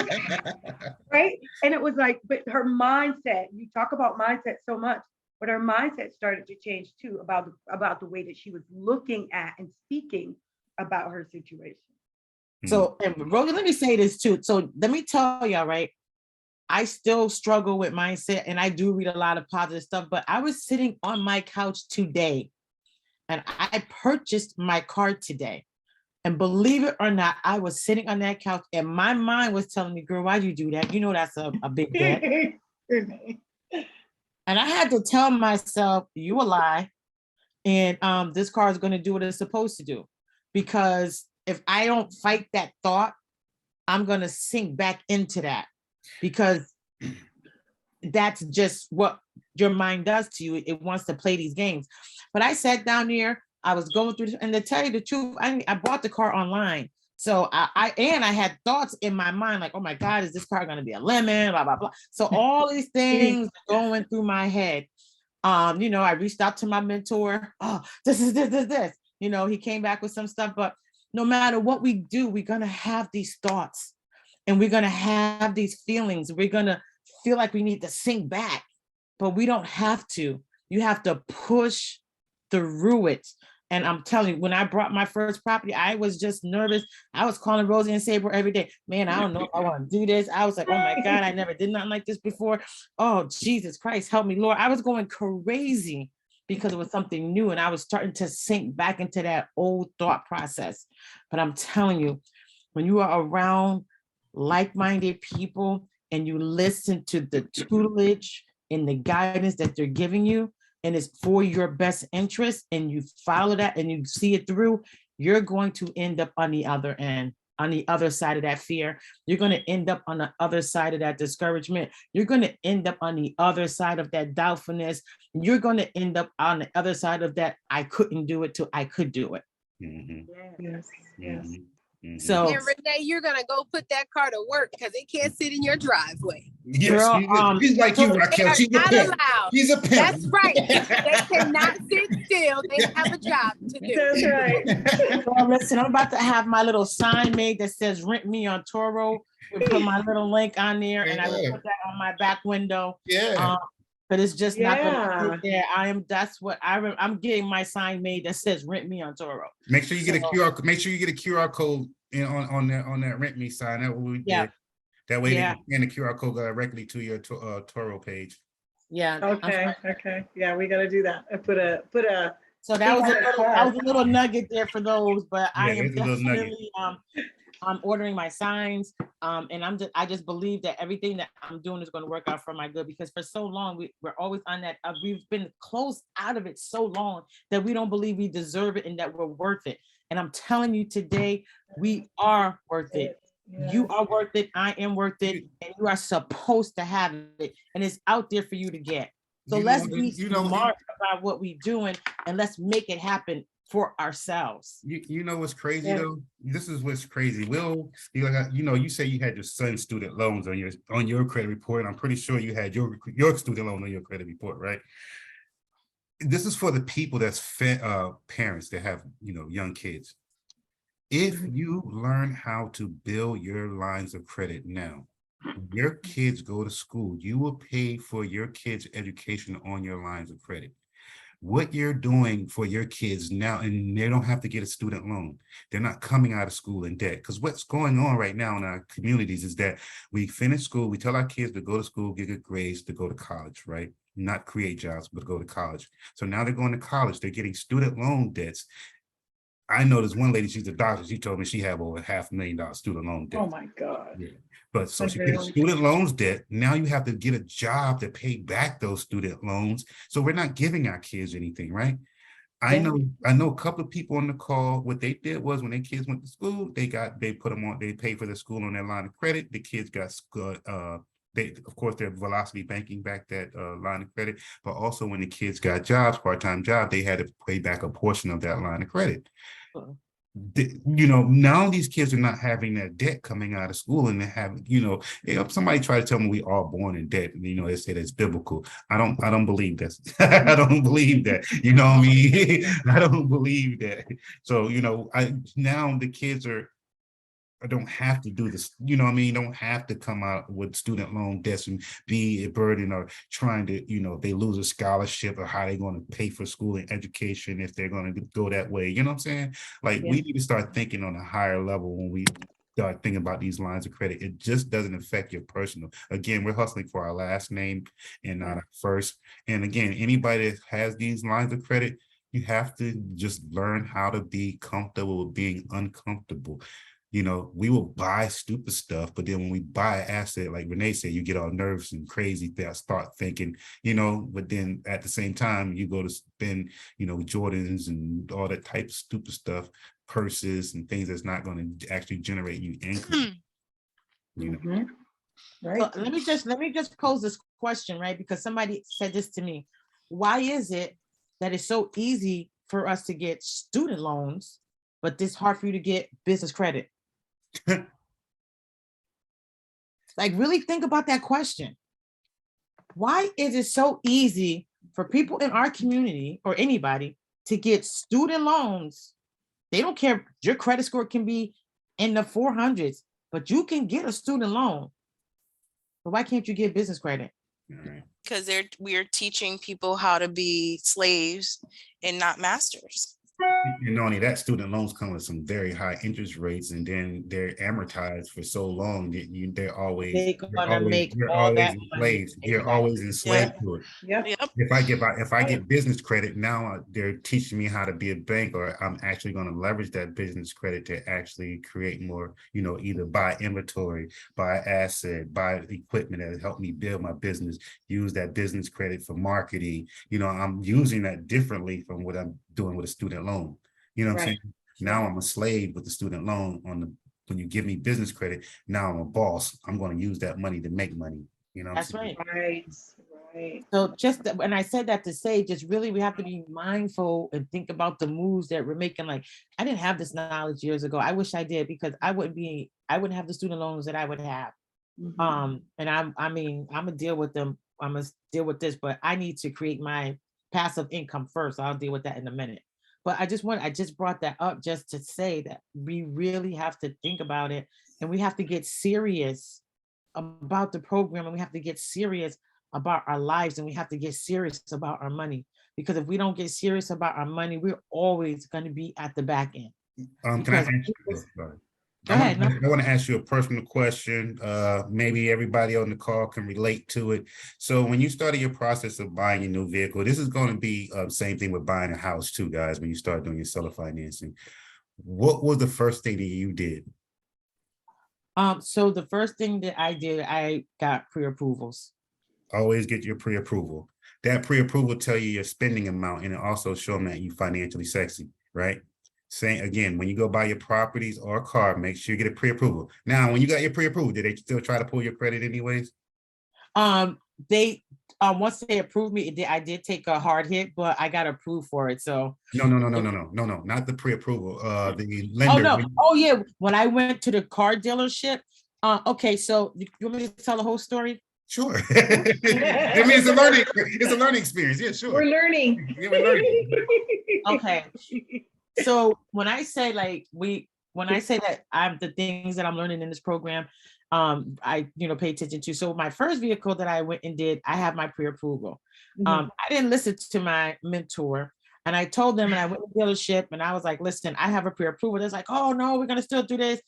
right? And it was like, but her mindset, you talk about mindset so much, but her mindset started to change too about the way that she was looking at and speaking about her situation. So, and Rosie, let me say this too. So let me tell y'all, right? I still struggle with mindset and I do read a lot of positive stuff, but I was sitting on my couch today and I purchased my car today. And believe it or not, I was sitting on that couch and my mind was telling me, girl, why'd you do that? You know, that's a big debt. And I had to tell myself, you a lie. And this car is going to do what it's supposed to do. Because if I don't fight that thought, I'm going to sink back into that, because that's just what your mind does to you. It wants to play these games. But I sat down there, I was going through this, and to tell you the truth, I bought the car online. So I had thoughts in my mind like, oh my God, is this car going to be a lemon, blah, blah, blah. So all these things going through my head. I reached out to my mentor. Oh, this. He came back with some stuff, but no matter what we do, we're going to have these thoughts and we're going to have these feelings. We're going to feel like we need to sink back, but we don't have to. You have to push through it. And I'm telling you, when I brought my first property, I was just nervous. I was calling Rosie and Sabre every day. Man, I don't know if I want to do this. I was like, oh my God, I never did nothing like this before. Oh, Jesus Christ, help me, Lord. I was going crazy because it was something new. And I was starting to sink back into that old thought process. But I'm telling you, when you are around like-minded people and you listen to the tutelage and the guidance that they're giving you, and it's for your best interest, and you follow that and you see it through, you're going to end up on the other end, on the other side of that fear. You're going to end up on the other side of that discouragement. You're going to end up on the other side of that doubtfulness. You're going to end up on the other side of that, I couldn't do it till I could do it. Mhm, Yes, yes. mhm, mhm. So, And Renee, you're gonna go put that car to work because it can't sit in your driveway. Yes, girl, she's like you, They Raquel. are She's a not pimp. allowed. She's a pimp. That's right. They cannot sit still. They have a job to do. That's right. well, listen, I'm about to have my little sign made that says "Rent Me on Toro." We put my little link on there, and I will Yeah. put that on my back window. Yeah. But it's just not going to Yeah. sit there. That's what I'm getting my sign made that says "Rent Me on Toro." Make sure you get a So- QR. Make sure you get a QR code on that rent me sign. That what we Yeah. did. That way Yeah. they can send the QR code directly to your Toro page. Yeah. Okay, okay. Yeah, we gotta do that. I put a, So that was a Yeah. little, nugget there for those, but I Yeah, am it's a little nugget. definitely I'm ordering my signs, and I just believe that everything that I'm doing is going to work out for my good, because for so long we're always on that. We've been closed out of it so long that we don't believe we deserve it and that we're worth it. And I'm telling you today, we are worth it. You Yes. are worth it. I am worth it, and you are supposed to have it, and it's out there for you to get. So You let's know, be you know, smart about what we're doing, and let's make it happen for ourselves. You know what's crazy Yeah. though? This is what's crazy. You say you had your son's student loans on your credit report. I'm pretty sure you had your student loan on your credit report, right? This is for the people that's parents that have young kids. If you learn how to build your lines of credit now, when your kids go to school, you will pay for your kids' education on your lines of credit. What you're doing for your kids now, and they don't have to get a student loan. They're not coming out of school in debt. Because what's going on right now in our communities is that we finish school, we tell our kids to go to school, get good grades, to go to college, right? Not create jobs, but go to college. So now they're going to college, they're getting student loan debts. I know there's one lady, she's a doctor, she told me she had over $500,000 student loan debt. Oh, my God. Yeah. But so That's she very paid student loans debt. Now you have to get a job to pay back those student loans. So we're not giving our kids anything, right? I Yeah. know a couple of people on the call. What they did was when their kids went to school, they put them on, they paid for their school on their line of credit. The kids got of course, their Velocity Banking back that line of credit, but also when the kids got jobs, part-time job, they had to pay back a portion of that line of credit. Now these kids are not having that debt coming out of school, and they have, somebody tried to tell me we all born in debt. They say that's biblical. I don't believe that. I don't believe that. You know what I mean? I don't believe that. So, now the kids don't have to do this, don't have to come out with student loan debts and be a burden or trying to, they lose a scholarship or how they're going to pay for school and education if they're going to go that way. You know what I'm saying? Like, we need to start thinking on a higher level when we start thinking about these lines of credit. It just doesn't affect your personal. Again, we're hustling for our last name and not our first. And again, anybody that has these lines of credit, you have to just learn how to be comfortable with being uncomfortable. We will buy stupid stuff, but then when we buy an asset, like Renee said, you get all nervous and crazy. They start thinking, but then at the same time, you go to spend, Jordans and all that type of stupid stuff, purses and things that's not going to actually generate you income. Mhm. Right. So let me just pose this question, right? Because somebody said this to me. Why is it that it's so easy for us to get student loans, but it's hard for you to get business credit? Like, really think about that question. Why is it so easy for people in our community or anybody to get student loans? They don't care. Your credit score can be in the 400s, but you can get a student loan. But why can't you get business credit? Because we're teaching people how to be slaves and not masters. And not only that, student loans come with some very high interest rates, and then they're amortized for so long that they're always, They're gonna make you're all always that money. enslaved. You're Exactly. always enslaved to it. Yep. Yep. If I get business credit now, they're teaching me how to be a bank, or I'm actually going to leverage that business credit to actually create more, either buy inventory, buy asset, buy equipment that help me build my business, use that business credit for marketing. I'm using that differently from what I'm doing with a student loan. You know what I'm Right. saying? Now I'm a slave with the student loan when you give me business credit, now I'm a boss. I'm going to use that money to make money. You know what I'm That's saying? right. Right. So just when I said that to say, just really, we have to be mindful and think about the moves that we're making. Like, I didn't have this knowledge years ago. I wish I did, because I wouldn't have the student loans that I would have. Mhm. And I'm gonna deal with them. I'm gonna deal with this, but I need to create my passive income first. I'll deal with that in a minute. But I just brought that up just to say that we really have to think about it, and we have to get serious about the program, and we have to get serious about our lives, and we have to get serious about our money. Because if we don't get serious about our money, we're always going to be at the back end. Can I Because ask you? people- Sorry. Go ahead. No. I want to ask you a personal question. Maybe everybody on the call can relate to it. So when you started your process of buying a new vehicle, this is going to be same thing with buying a house too, guys, when you start doing your seller financing. What was the first thing that you did? So the first thing that I did, I got pre-approvals. Always get your pre-approval. That pre-approval tell you your spending amount, and it also show them that you financially sexy, right? Saying again, when you go buy your properties or a car, make sure you get a pre-approval. Now, when you got your pre-approval, did they still try to pull your credit anyways? They once they approved me, I did take a hard hit, but I got approved for it. So No, not the pre-approval. The oh lender. no, oh yeah. When I went to the car dealership, okay, so you want me to tell the whole story? Sure. I mean, it's a learning experience. Yeah, sure. We're learning. Yeah, we're learning. Okay. So when I say that I'm the things that I'm learning in this program, I pay attention to. So my first vehicle that I went and did, I have my pre-approval. Mhm. I didn't listen to my mentor, and I told them, and I went to the dealership, and I was like, listen, I have a pre-approval. They're like, oh no, we're gonna still do this.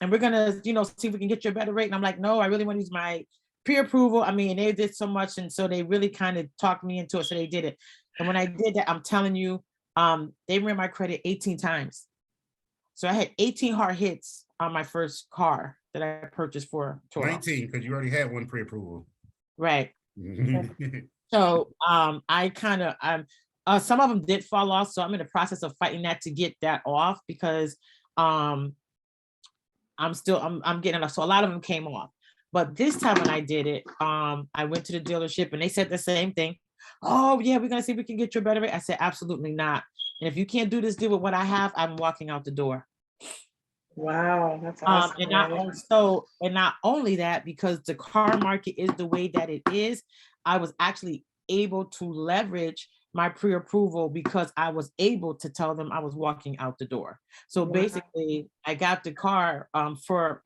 And we're gonna, see if we can get you a better rate. And I'm like, no, I really want to use my pre-approval. I mean, they did so much, and so they really kind of talked me into it. So they did it. And when I did that, I'm telling you, they ran my credit 18 times. So I had 18 hard hits on my first car that I purchased for Toro. 19, because you already had one pre-approval. Right. So I kind of some of them did fall off. So I'm in the process of fighting that to get that off, because I'm getting enough. So a lot of them came off. But this time when I did it, I went to the dealership and they said the same thing. Oh yeah, we're gonna see if we can get you a better rate. I said, absolutely not. And if you can't do this deal with what I have, I'm walking out the door. Wow, that's awesome. And not only that, because the car market is the way that it is, I was actually able to leverage my pre-approval because I was able to tell them I was walking out the door. So Wow. basically, I got the car for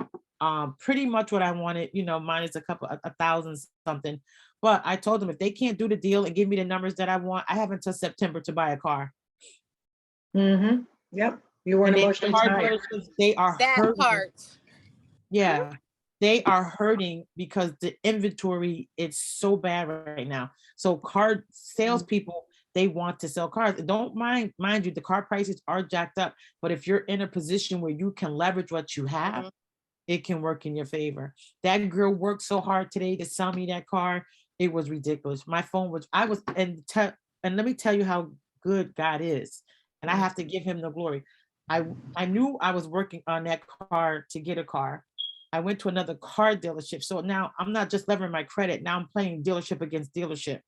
pretty much what I wanted, minus a thousand something. But I told them if they can't do the deal and give me the numbers that I want, I have until September to buy a car. Mm-hmm. Yep. You weren't And emotionally tied. they are That hurting. part. Yeah, they are hurting because the inventory is so bad right now. So car salespeople, they want to sell cars. Don't mind you, the car prices are jacked up. But if you're in a position where you can leverage what you have, it can work in your favor. That girl worked so hard today to sell me that car. It was ridiculous. My phone was, and let me tell you how good God is. And I have to give him the glory. I knew I was working on that car to get a car. I went to another car dealership. So now I'm not just leveraging my credit. Now I'm playing dealership against dealership.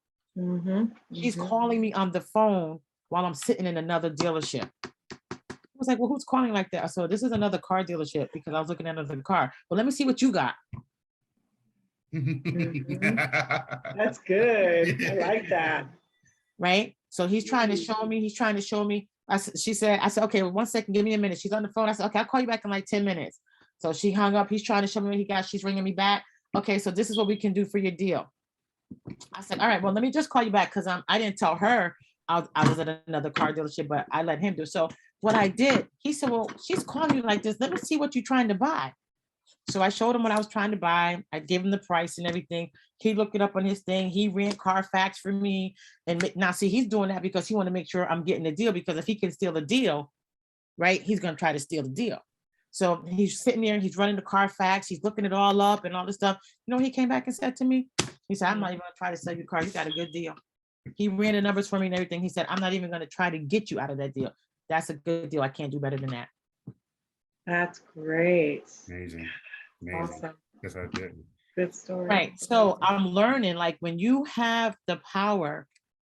She's calling me on the phone while I'm sitting in another dealership. I was like, well, who's calling like that? So this is another car dealership because I was looking at another car. Well, let me see what you got. That's good. I like that. Right? So he's trying to show me. I said, okay, well, 1 second, give me a minute. She's on the phone. I said, okay, I'll call you back in like 10 minutes. So she hung up. He's trying to show me what he got. She's ringing me back. Okay, so this is what we can do for your deal. I said, all right, well, let me just call you back because I didn't tell her I was at another car dealership, but I let him do. So what I did, he said, well, she's calling you like this. Let me see what you're trying to buy. So I showed him what I was trying to buy. I gave him the price and everything. He looked it up on his thing. He ran Carfax for me. And now see, he's doing that because he want to make sure I'm getting the deal, because if he can steal the deal, right, he's going to try to steal the deal. So he's sitting there, he's running the Carfax, he's looking it all up and all this stuff. You know, he came back and said to me, he said, I'm not even gonna try to sell you a car. You got a good deal. He ran the numbers for me and everything. He said, I'm not even gonna try to get you out of that deal. That's a good deal. I can't do better than that. That's great. Amazing. Awesome. Yes, I did. Good story. Right. So I'm learning, like, when you have the power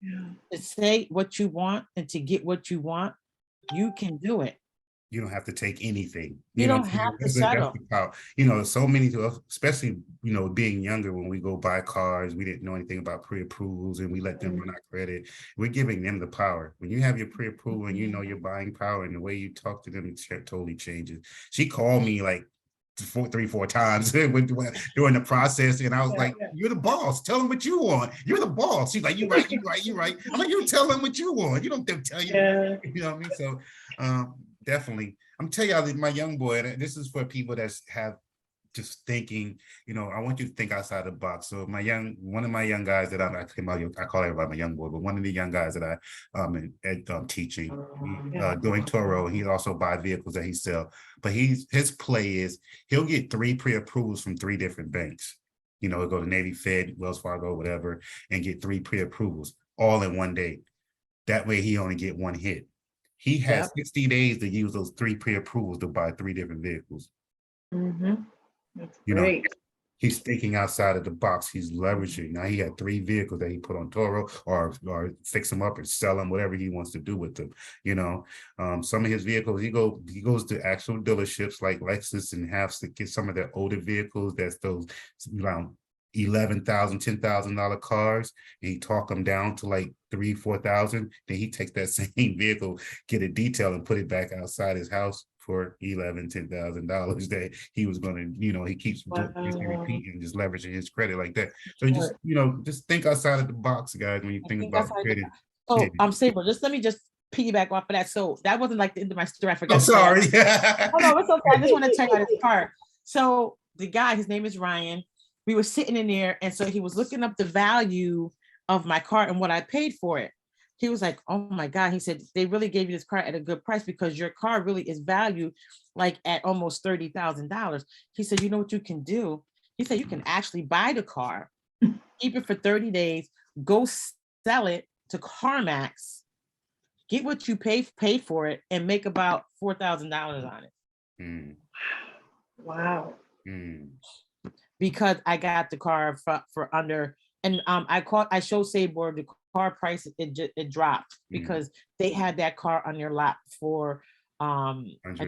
Yeah. to say what you want and to get what you want, you can do it. You don't have to take anything. You know don't what I'm saying? have to That's settle. the power. You know, so many of us, especially, you know, being younger, when we go buy cars, we didn't know anything about pre-approvals and we let them run our credit. We're giving them the power. When you have your pre-approval and you know your buying power, and the way you talk to them, it totally changes. She called me like 3-4 times during the process, and I was like, you're the boss, tell them what you want, you're the boss. She's like, you right. I'm like, you tell them what you want, you don't tell you. Yeah. You know what I mean? So definitely, I'm telling y'all, my young boy, and this is for people that have just thinking, you know, I want you to think outside the box. So one of my young guys that I call everybody my young boy, but one of the young guys that I'm teaching, doing Toro, he also buys vehicles that he sell. But his play is he'll get 3 pre-approvals from 3 different banks. You know, he'll go to Navy, Fed, Wells Fargo, whatever, and get 3 pre-approvals all in one day. That way he only get 1 hit. He has 60 days to use those 3 pre-approvals to buy 3 different vehicles. Mm-hmm. That's You know, great. he's thinking outside of the box. He's leveraging. Now he had 3 vehicles that he put on Toro or fix them up or sell them, whatever he wants to do with them. You know, some of his vehicles, he goes to actual dealerships like Lexus and Halves to get some of their older vehicles. That's those around $11,000, $10,000 cars, and he talk them down to like $3,000-$4,000. Then he takes that same vehicle, get a detail, and put it back outside his house for $11,000-$10,000 that he was going to, you know, he keeps repeating, just leveraging his credit like that. So just, you know, just think outside of the box, guys, when you think about credit. Oh, Saber, let me piggyback off of that. So that wasn't like the end of my story. I forgot. Oh, sorry. Oh, no, it's okay. I just want to tell you about his car. So the guy, his name is Ryan. We were sitting in there, and so he was looking up the value of my car and what I paid for it. He was like, oh my God. He said, they really gave you this car at a good price because your car really is valued like at almost $30,000. He said, you know what you can do? He said, you can actually buy the car, keep it for 30 days, go sell it to CarMax, get what you pay for it, and make about $4,000 on it. Mm. Wow. Mm. Because I got the car for under, and I showed Sabor the car price, it dropped because they had that car on their lot for I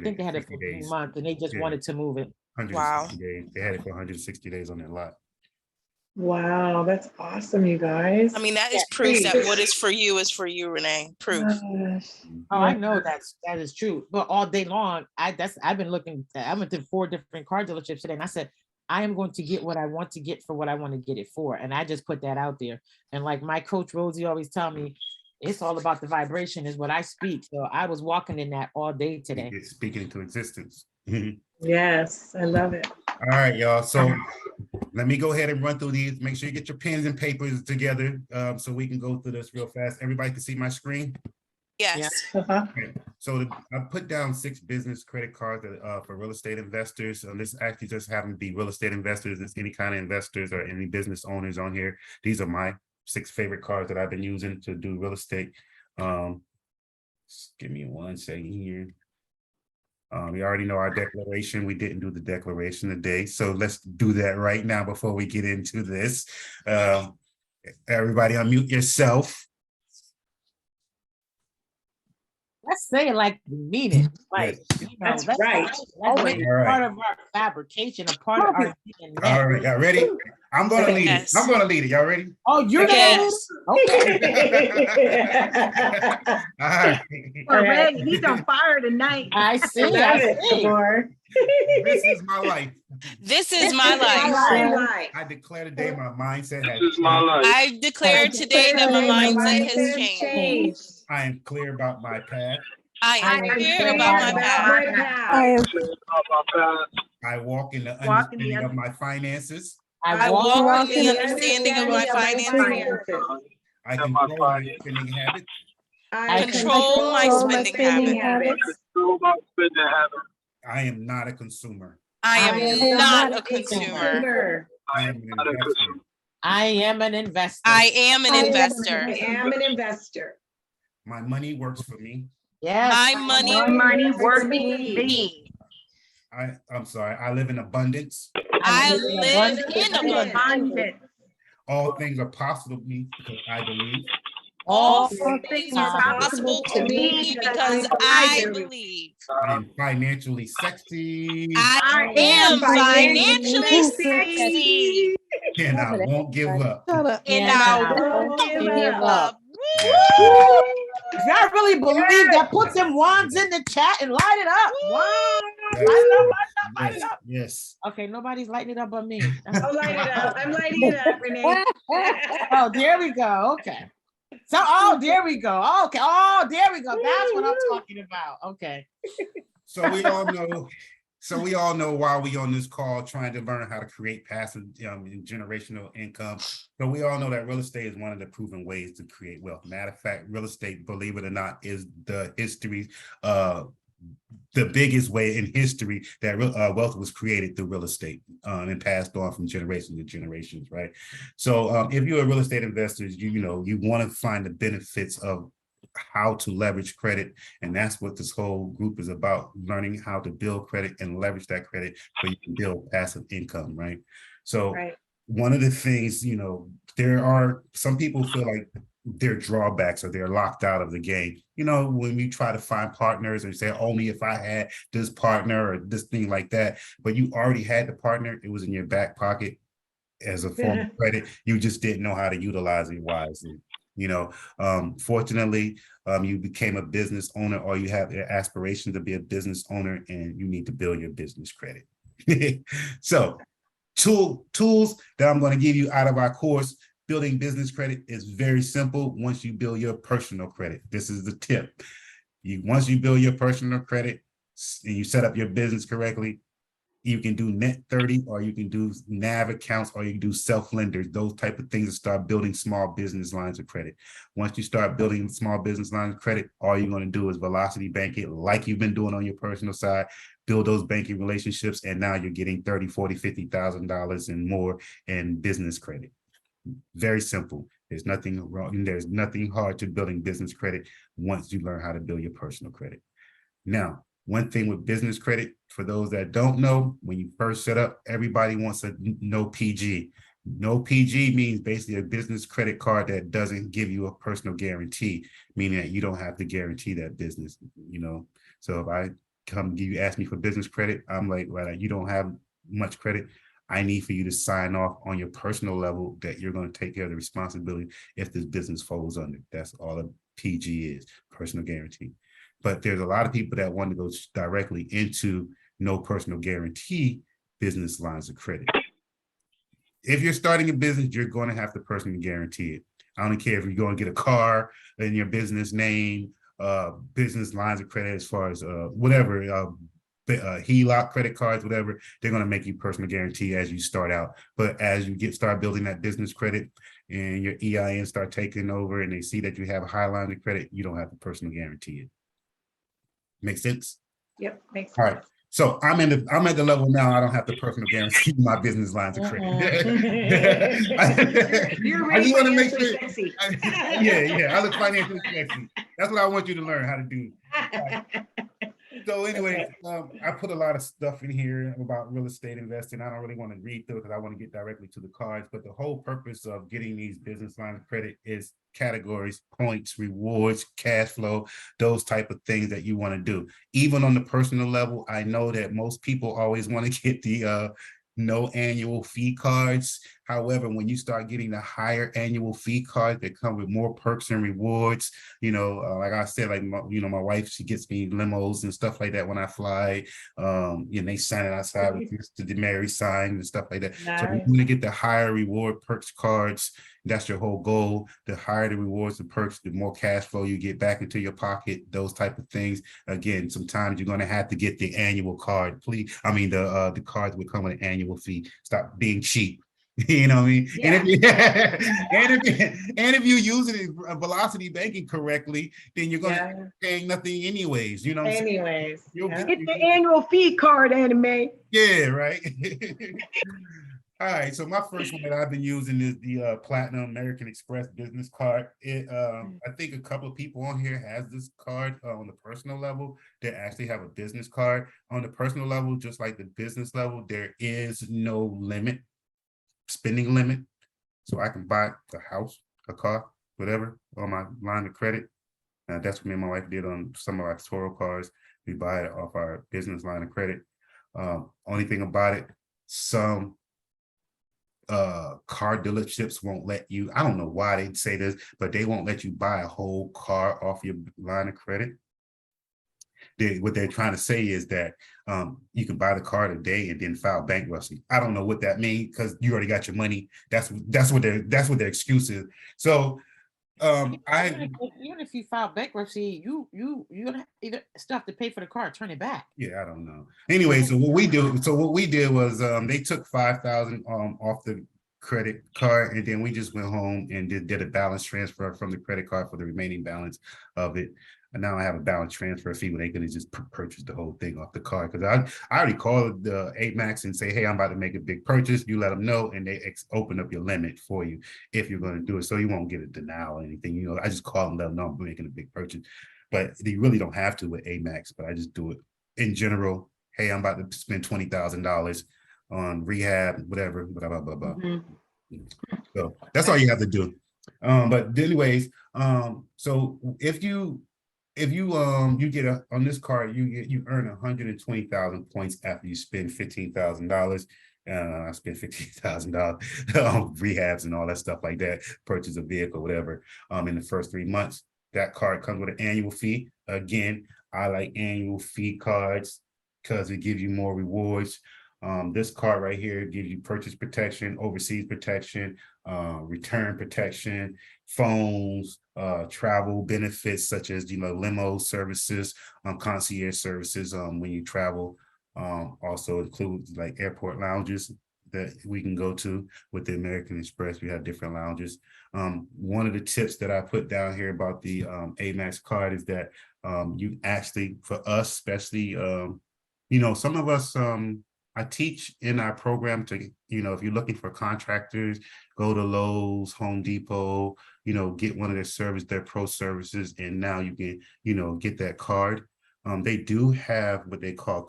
think they had it for 3 months and they just wanted to move it. Wow. Days. They had it for 160 days on their lot. Wow, that's awesome, you guys. I mean, that is proof that what is for you, Renee. Proof. Gosh. Oh, I know that is true. But all day long, I went to 4 different car dealerships today, and I said, I am going to get what I want to get for what I want to get it for. And I just put that out there. And like my coach Rosie always tell me, it's all about the vibration is what I speak. So I was walking in that all day today. Speaking into existence. Yes, I love it. All right, y'all. So let me go ahead and run through these. Make sure you get your pens and papers together so we can go through this real fast. Everybody can see my screen? Yes. Uh-huh. Okay. So I put down 6 business credit cards for real estate investors. This actually just happen to be real estate investors. It's any kind of investors or any business owners on here. These are my 6 favorite cards that I've been using to do real estate. Just give me 1 second here. We already know our declaration. We didn't do the declaration today. So let's do that right now before we get into this. Everybody unmute yourself. Let's say it like we mean it. Like, Yes. you know, That's right. That's Always. part of our fabrication, a part of our DNA. All right, y'all ready? I'm gonna lead it. Yes. I'm gonna lead it. Y'all ready? Oh, you're the Yes. okay. All right. All right, he's on fire tonight. I see. Love I it, see. Tabor. This is my life. This is my This is life. my life. I declare today my mindset has This is my changed. life. I declare today that my mindset has changed. I am clear about my path. I am clear about my path. My path. I am I walk in the Walk in the understanding of my finances. I walk in the understanding of my finances. I control my spending habits. I Control my spending habits. Control my spending habits. I am not a consumer. I am not a consumer. I am an investor. I am an investor. I am an I investor. am an investor. My money works for me. Yes. My money Money works works for for me. me. I'm sorry. I live in abundance. I live in abundance. Abundant. All things are possible to me because I believe. All All things are possible to me because I believe. I am financially sexy. I am financially sexy. And I won't give up. Shut up. And Yeah. I Don't won't give give up. up. Y'all really believe that? Put them wands in the chat and light it up. Wow. Yes. Light it up, light it up, light it Yes. up. Yes. Okay, nobody's lighting it up but me. I'm lighting it up. I'm lighting it up, Renee. Oh, there we go. Okay. So, oh, there we go. Okay. Oh, there we go. That's what I'm talking about. Okay. So we all know. So we all know why we on this call trying to learn how to create passive and generational income. So we all know that real estate is one of the proven ways to create wealth. Matter of fact, real estate, believe it or not, is the history, the biggest way in history that wealth was created through real estate and passed on from generation to generations, right? So if you're a real estate investor, you want to find the benefits of how to leverage credit, and that's what this whole group is about: learning how to build credit and leverage that credit so you can build passive income, right? So Right. one of the things, there are some people feel like they're drawbacks or they're locked out of the game. When you try to find partners and say, only if I had this partner or this thing like that, but you already had the partner, it was in your back pocket as a form of credit. You just didn't know how to utilize it wisely. Fortunately, you became a business owner, or you have the aspiration to be a business owner, and you need to build your business credit. So tools that I'm going to give you out of our course, building business credit, is very simple. Once you build your personal credit, this is the tip. Once you build your personal credit and you set up your business correctly, you can do net 30, or you can do NAV accounts, or you can do self-lenders, those type of things, to start building small business lines of credit. Once you start building small business lines of credit, all you're going to do is velocity bank it like you've been doing on your personal side, build those banking relationships, and now you're getting $30,000, $40,000, $50,000 and more in business credit. Very simple. There's nothing wrong. There's nothing hard to building business credit once you learn how to build your personal credit. Now, one thing with business credit, for those that don't know, when you first set up, everybody wants a no PG. No PG means basically a business credit card that doesn't give you a personal guarantee, meaning that you don't have to guarantee that business, So if I come ask me for business credit, I'm like, well, you don't have much credit. I need for you to sign off on your personal level that you're going to take care of the responsibility if this business falls under. That's all a PG is, personal guarantee. But there's a lot of people that want to go directly into no personal guarantee business lines of credit. If you're starting a business, you're going to have to personally guarantee it. I don't care if you're going to get a car in your business name, business lines of credit, as far as whatever, HELOC credit cards, whatever, they're going to make you personal guarantee as you start out. But as you start building that business credit and your EIN start taking over and they see that you have a high line of credit, you don't have to personal guarantee it. Make sense? Yep, makes All sense. right. So I'm at the level now I don't have to personal guarantee my business lines of credit. You're I just want to make financially sure. sexy. Yeah. I look financially sexy. That's what I want you to learn how to do. So anyway, I put a lot of stuff in here about real estate investing. I don't really want to read through it because I want to get directly to the cards. But the whole purpose of getting these business lines of credit is categories, points, rewards, cash flow, those type of things that you want to do. Even on the personal level, I know that most people always want to get the no annual fee cards. However, when you start getting the higher annual fee cards that come with more perks and rewards, like I said, like my wife, she gets me limos and stuff like that when I fly. They sign it outside with the Mary sign and stuff like that. So Nice. you're gonna get the higher reward perks cards. That's your whole goal. The higher the rewards and perks, the more cash flow you get back into your pocket, those type of things. Again, sometimes you're gonna have to get the annual card. Please, the cards would come with an annual fee. Stop being cheap. You know what I mean? Yeah. And if you're using Velocity banking correctly, then you're gonna be paying nothing anyways. You know what I'm saying? Anyways. yeah. Get the annual fee card, Anime. Yeah, right. All right, so my first one that I've been using is the Platinum American Express business card. I think a couple of people on here has this card on the personal level. They actually have a business card. On the personal level, just like the business level, there is no spending limit. So I can buy a house, a car, whatever, on my line of credit. That's what me and my wife did on some of our Toro cars. We buy it off our business line of credit. Only thing about it, some car dealerships won't let you, I don't know why they say this, but they won't let you buy a whole car off your line of credit. What they're trying to say is that you can buy the car today and then file bankruptcy. I don't know what that means because you already got your money. That's what their excuse is. So even if you file bankruptcy, you either still have to pay for the car, turn it back. Yeah, I don't know. Anyway, so what we did was they took $5,000 off the credit card, and then we just went home and did a balance transfer from the credit card for the remaining balance of it. And now I have a balance transfer fee when they're going to just purchase the whole thing off the card. Because I already called the Amex and say, hey, I'm about to make a big purchase. You let them know, and they open up your limit for you if you're going to do it. So you won't get a denial or anything. I just call them, let them know I'm making a big purchase. But you really don't have to with Amex, but I just do it in general. Hey, I'm about to spend $20,000 on rehab, whatever, blah, blah, blah, blah. Mm-hmm. So that's all you have to do. But anyways, so if you get on this card, you earn 120,000 points after you spend $15,000. I spent $15,000 on rehabs and all that stuff like that, purchase a vehicle, whatever, in the first 3 months. That card comes with an annual fee. Again, I like annual fee cards because it gives you more rewards. This card right here gives you purchase protection, overseas protection, return protection, phones, travel benefits such as limo services, concierge services when you travel. Also includes like airport lounges that we can go to with the American Express. We have different lounges. One of the tips that I put down here about the Amex card is that you actually, for us especially, some of us, I teach in our program to, if you're looking for contractors, go to Lowe's, Home Depot, get one of their pro services, and now you can, get that card. They do have what they call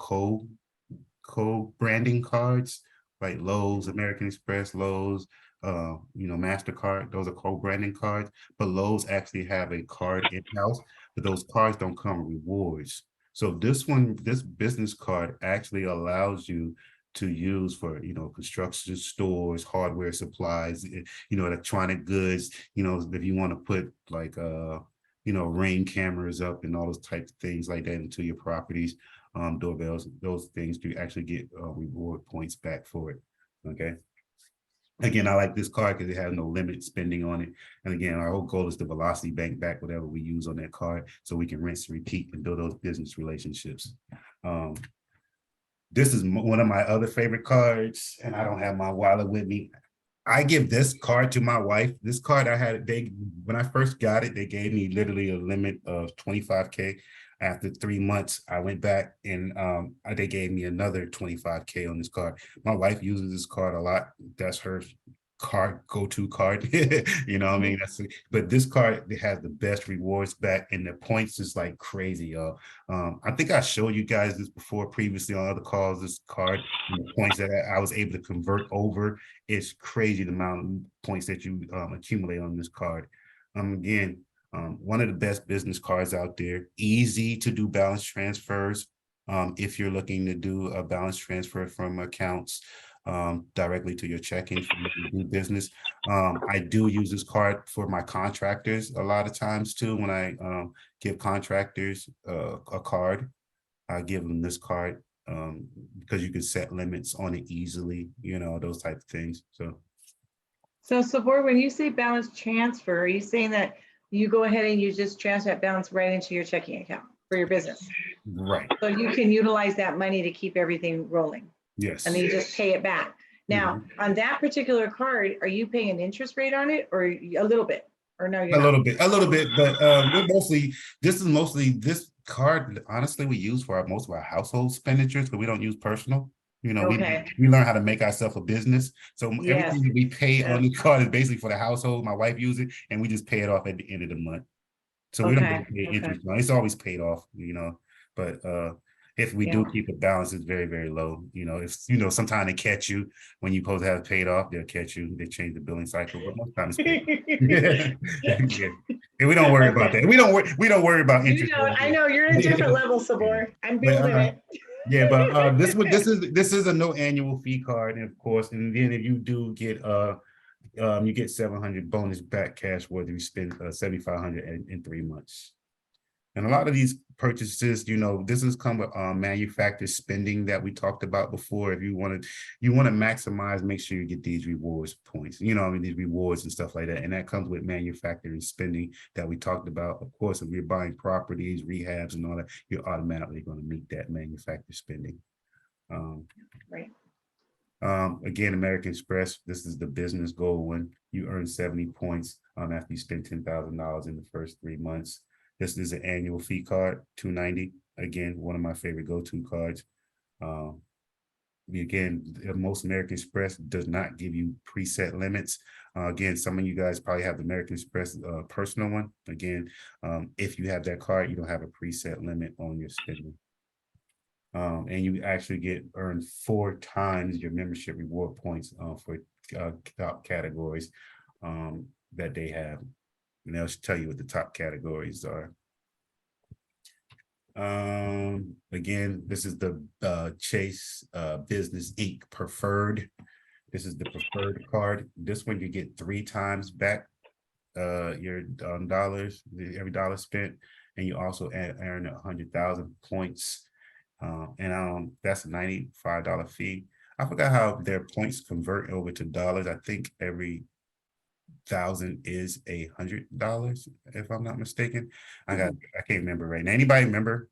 co-branding cards, like Lowe's, American Express, Lowe's, MasterCard. Those are co-branding cards, but Lowe's actually have a card in-house, but those cards don't come with rewards. So this business card actually allows you to use for, construction stores, hardware supplies, electronic goods, if you want to put like, Ring cameras up and all those types of things like that into your properties, doorbells, those things do actually get reward points back for it. Okay. Again, I like this card because it has no limit spending on it. And again, our whole goal is to Velocity bank back whatever we use on that card so we can rinse and repeat and build those business relationships. This is one of my other favorite cards, and I don't have my wallet with me. I give this card to my wife. This card when I first got it, they gave me literally a limit of 25K. After 3 months, I went back and they gave me another 25K on this card. My wife uses this card a lot. That's her card, go-to card. You know what I mean? But this card, it has the best rewards back, and the points is like crazy, y'all. I think I showed you guys this before previously on other calls, this card, and the points that I was able to convert over. It's crazy the amount of points that you accumulate on this card. Again, one of the best business cards out there, easy to do balance transfers. If you're looking to do a balance transfer from accounts, directly to your checking for you to do business. I do use this card for my contractors a lot of times too. When I give contractors a card, I give them this card because you can set limits on it easily, you know, those type of things. So Sabor, when you say balance transfer, are you saying that you go ahead and you just transfer that balance right into your checking account for your business? right, So you can utilize that money to keep everything rolling yes. and then you just pay it back. Now, on that particular card, are you paying an interest rate on it or a little bit? Or no, you're A not? little bit, but we're mostly, this card, honestly, we use for most of our household expenditures, but we don't use personal. You know, Okay. we learn how to make ourselves a business. So Yes. everything that we pay on the Yes. card is basically for the household. My wife uses it and we just pay it off at the end of the month. So we don't Okay, really pay okay. interest on it. It's always paid off, you know, but if we do keep a balance, it's very, very low. You know, if, you know, sometimes they catch you when you're supposed to have it paid off, they'll catch you, they change the billing cycle, but most times it's paid. Yeah. And we don't worry about that. We don't worry about You interest. know, I know you're in a different level, Sabor. I'm building it. Yeah, but this is a no annual fee card, and of course, and then if you do get you get 700 bonus back cash whether you spend 7,500 in 3 months. And a lot of these purchases, you know, this has come with manufacturer spending that we talked about before. If you want to maximize, make sure you get these rewards points, you know, I mean, these rewards and stuff like that. And that comes with manufacturing spending that we talked about. Of course, if you're buying properties, rehabs and all that, you're automatically going to meet that manufacturer spending. Right. Again, American Express, this is the business goal one. You earn 70 points after you spend $10,000 in the first 3 months. This is an annual fee card, $290. Again, one of my favorite go-to cards. Again, most American Express does not give you preset limits. Again, some of you guys probably have the American Express personal one. Again, if you have that card, you don't have a preset limit on your spending. And you actually earn 4 times your membership reward points for top categories that they have. And they'll tell you what the top categories are. Again, this is the Chase Business Inc. Preferred. This is the preferred card. This one you get 3 times back your dollars, every dollar spent, and you also earn 100,000 points. And that's a $95 fee. I forgot how their points convert over to dollars. I think every 1,000 is $100, if I'm not mistaken. I can't remember right now. Anybody remember?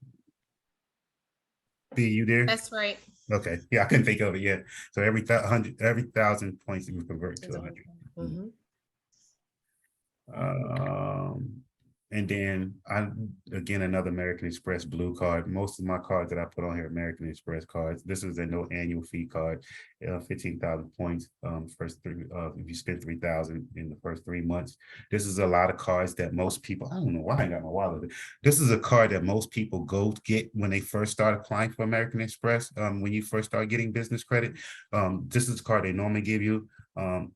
B, you there? That's right. Okay, yeah, I couldn't think of it yet. So every 1,000 points you convert to 100. And then again, another American Express Blue card. Most of my cards that I put on here, American Express cards. This is a no annual fee card, 15,000 points. First 3, if you spend 3,000 in the first 3 months. This is a lot of cards that most people, I don't know why I got my wallet. This is a card that most people go get when they first start applying for American Express. When you first start getting business credit, this is the card they normally give you.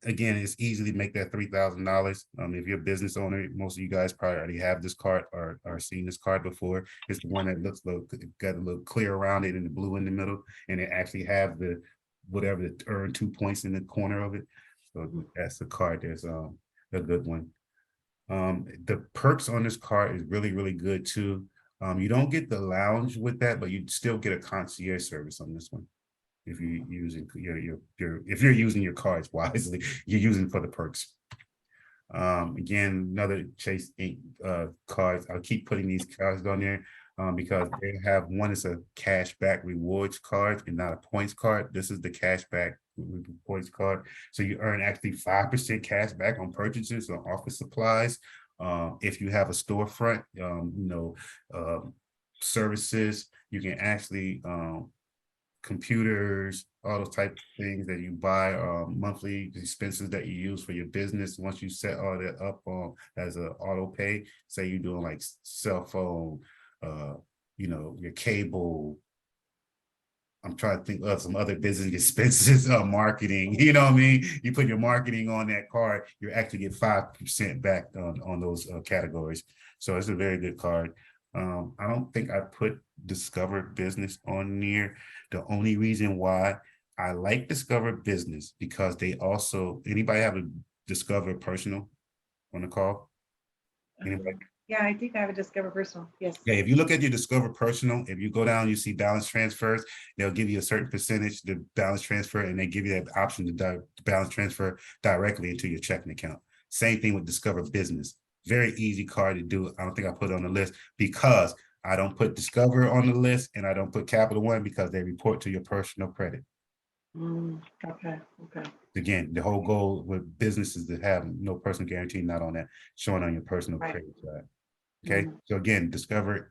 Again, it's easy to make that $3,000. If you're a business owner, most of you guys probably already have this card or seen this card before. It's the one that looks got a little clear around it and the blue in the middle, and it actually have the whatever the earn 2 points in the corner of it. So that's the card. There's a good one. The perks on this card is really, really good too. You don't get the lounge with that, but you still get a concierge service on this one. If you're using if you're using your cards wisely, you're using for the perks. Again, another Chase Inc. Cards. I'll keep putting these cards on there because they have one is a cashback rewards card and not a points card. This is the cashback points card. So you earn actually 5% cash back on purchases on office supplies. If you have a storefront, services, you can actually computers, all those type of things that you buy, monthly expenses that you use for your business. Once you set all that up as an auto pay, say you're doing like cell phone, your cable. I'm trying to think of some other business expenses, marketing, you know what I mean? You put your marketing on that card, you actually get 5% back on those categories. So it's a very good card. I don't think I put Discover Business on there. The only reason why I like Discover Business because they also, anybody have a Discover Personal on the call? Anybody? Yeah, I think I have a Discover Personal. Yes. Yeah, if you look at your Discover Personal, if you go down, you see balance transfers, they'll give you a certain percentage to balance transfer, and they give you that option to balance transfer directly into your checking account. Same thing with Discover Business. Very easy card to do. I don't think I put it on the list because I don't put Discover on the list and I don't put Capital One because they report to your personal credit. Okay, okay. Again, the whole goal with businesses to have no personal guarantee, not on that, showing on your personal Right. credit side. Okay, so again, Discover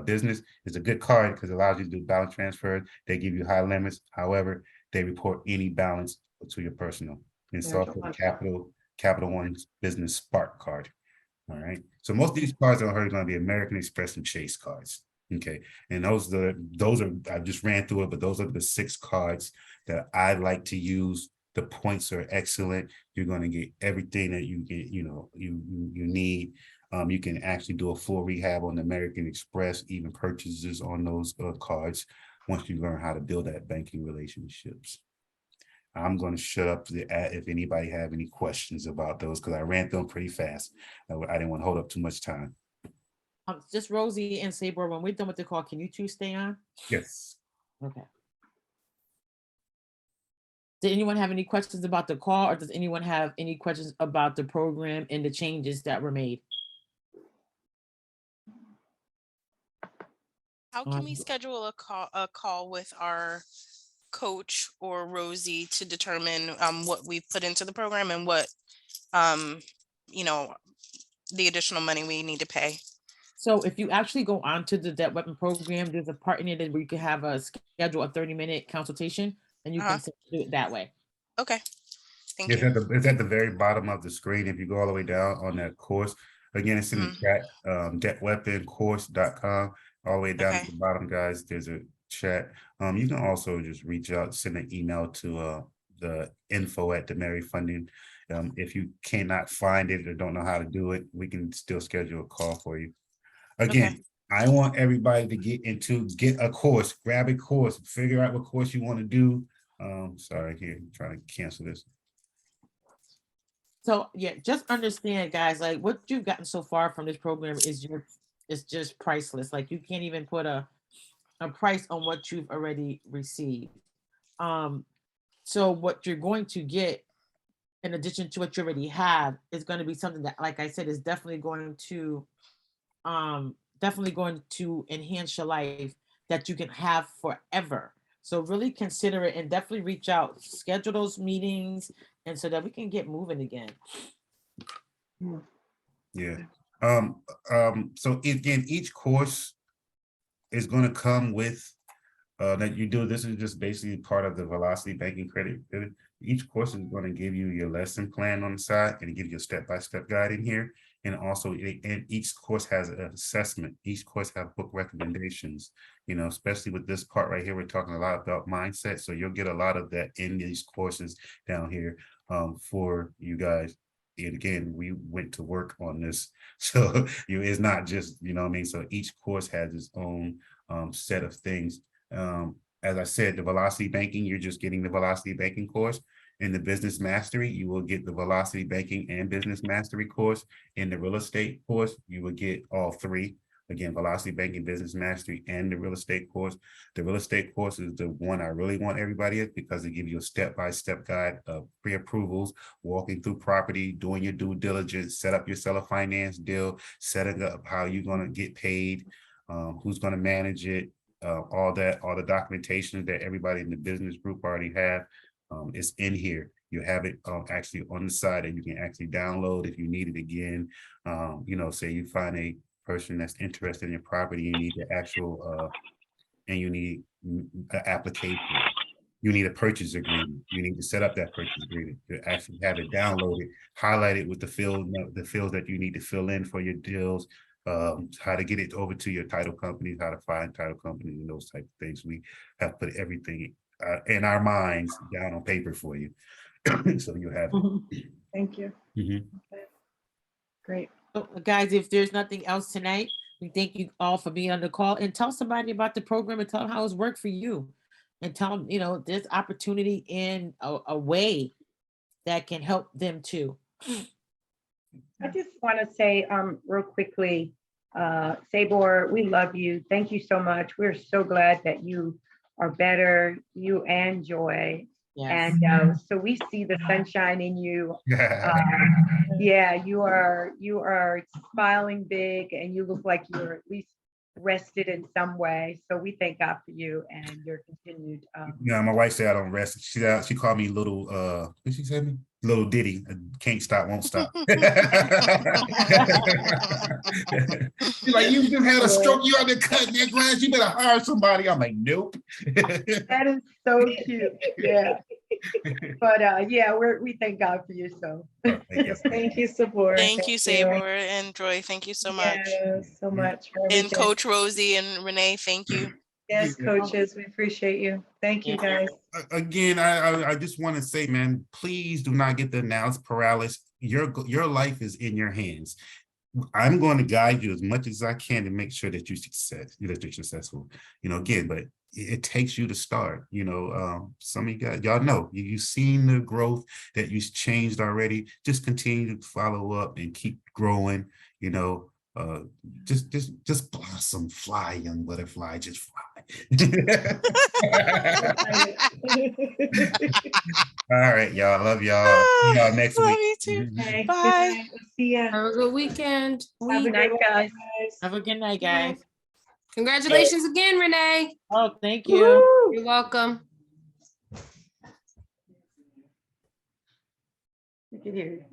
Business is a good card because it allows you to do balance transfers. They give you high limits. However, they report any balance to your personal. It's Yeah, I don't also want that. Capital One's Business Spark card. All right. So most of these cards are going to be American Express and Chase cards. Okay. And those are, I just ran through it, but those are the 6 cards that I like to use. The points are excellent. You're going to get everything that you get, you need. You can actually do a full rehab on the American Express, even purchases on those cards once you learn how to build that banking relationships. I'm going to shut up if anybody have any questions about those because I ran through them pretty fast. I didn't want to hold up too much time. Just Rosie and Sabor, when we're done with the call, can you two stay on? Yes. Okay. Did anyone have any questions about the call, or does anyone have any questions about the program and the changes that were made? How can we schedule a call with our coach or Rosie to determine what we put into the program and what the additional money we need to pay? So if you actually go onto the debt weapon program, there's a part in it where you can have a schedule a 30-minute consultation, and you can do it that way. Okay. Thank It's you. at the very bottom of the screen. If you go all the way down on that course, again, it's in the chat, debtweaponcourse.com. All the way down at the bottom, guys, there's a chat. You can also just reach out, send an email to the info at DeMary Funding. If you cannot find it or don't know how to do it, we can still schedule a call for you. Again, I want everybody to get a course, grab a course, figure out what course you want to do. Sorry, here, I'm trying to cancel this. So yeah, just understand, guys, like what you've gotten so far from this program is just priceless. Like you can't even put a price on what you've already received. So what you're going to get in addition to what you already have is going to be something that, like I said, is definitely going to enhance your life that you can have forever. So really consider it and definitely reach out, schedule those meetings, and so that we can get moving again. Yeah. So again, each course is going to come with that you do. This is just basically part of the Velocity Banking Credit. Each course is going to give you your lesson plan on the side and give you a step-by-step guide in here. And also, and each course has an assessment. Each course have book recommendations, especially with this part right here, we're talking a lot about mindset. So you'll get a lot of that in these courses down here for you guys. And again, we went to work on this. So it's not just, so each course has its own set of things. As I said, the Velocity Banking, you're just getting the Velocity Banking course. In the Business Mastery, you will get the Velocity Banking and Business Mastery course. In the Real Estate course, you will get all 3. Again, Velocity Banking, Business Mastery, and the Real Estate course. The Real Estate course is the one I really want everybody at because it gives you a step-by-step guide of pre-approvals, walking through property, doing your due diligence, set up your seller finance deal, setting up how you're going to get paid, who's going to manage it, all the documentation that everybody in the business group already have. Is in here. You have it actually on the side that you can actually download if you need it again. Say you find a person that's interested in your property, you need the actual and you need an application. You need a purchase agreement. You need to set up that purchase agreement to actually have it downloaded, highlighted with the fields that you need to fill in for your deals, how to get it over to your title companies, how to find title companies and those type of things. We have put everything in our minds down on paper for you. So you have it. Thank you. Okay. Great. So, guys, if there's nothing else tonight, we thank you all for being on the call and tell somebody about the program and tell them how it's worked for you. and tell them, there's opportunity in a way that can help them too. I just want to say real quickly, Sabor, we love you. Thank you so much. We're so glad that you are better, you and Joy. Yes. And so we see the sunshine in you. Yeah, you are smiling big and you look like you're at least rested in some way. So we thank God for you and your continued. Yeah, my wife said I don't rest. She called me little what did she say me? Little Diddy. Can't stop, won't stop. She's like, you just had a stroke, you out there cutting that grass, you better hire somebody. I'm like, nope. That is so cute. Yeah. But yeah, we thank God for you. So Thank you, Sabor. Thank you, Sabor and Joy. Thank you so much. Yes, so much. for And everything. Coach Rosie and Renee, thank you. Yes, coaches, we appreciate you. Thank you, guys. Again, I just want to say, man, please do not get the analysis paralysis. Your life is in your hands. I'm going to guide you as much as I can to make sure that you're successful. Again, but it takes you to start. Some of you guys, y'all know, you've seen the growth that you've changed already. Just continue to follow up and keep growing. Just blossom, fly, young butterfly, just fly. All right, y'all. Love y'all. See y'all next Love week. you too. Okay, Bye. good night. We'll see ya. Have a good weekend. Have a good night, one, guys. Have a good night, guys. Congratulations again, Renee. Oh, thank you. You're welcome. You can hear you.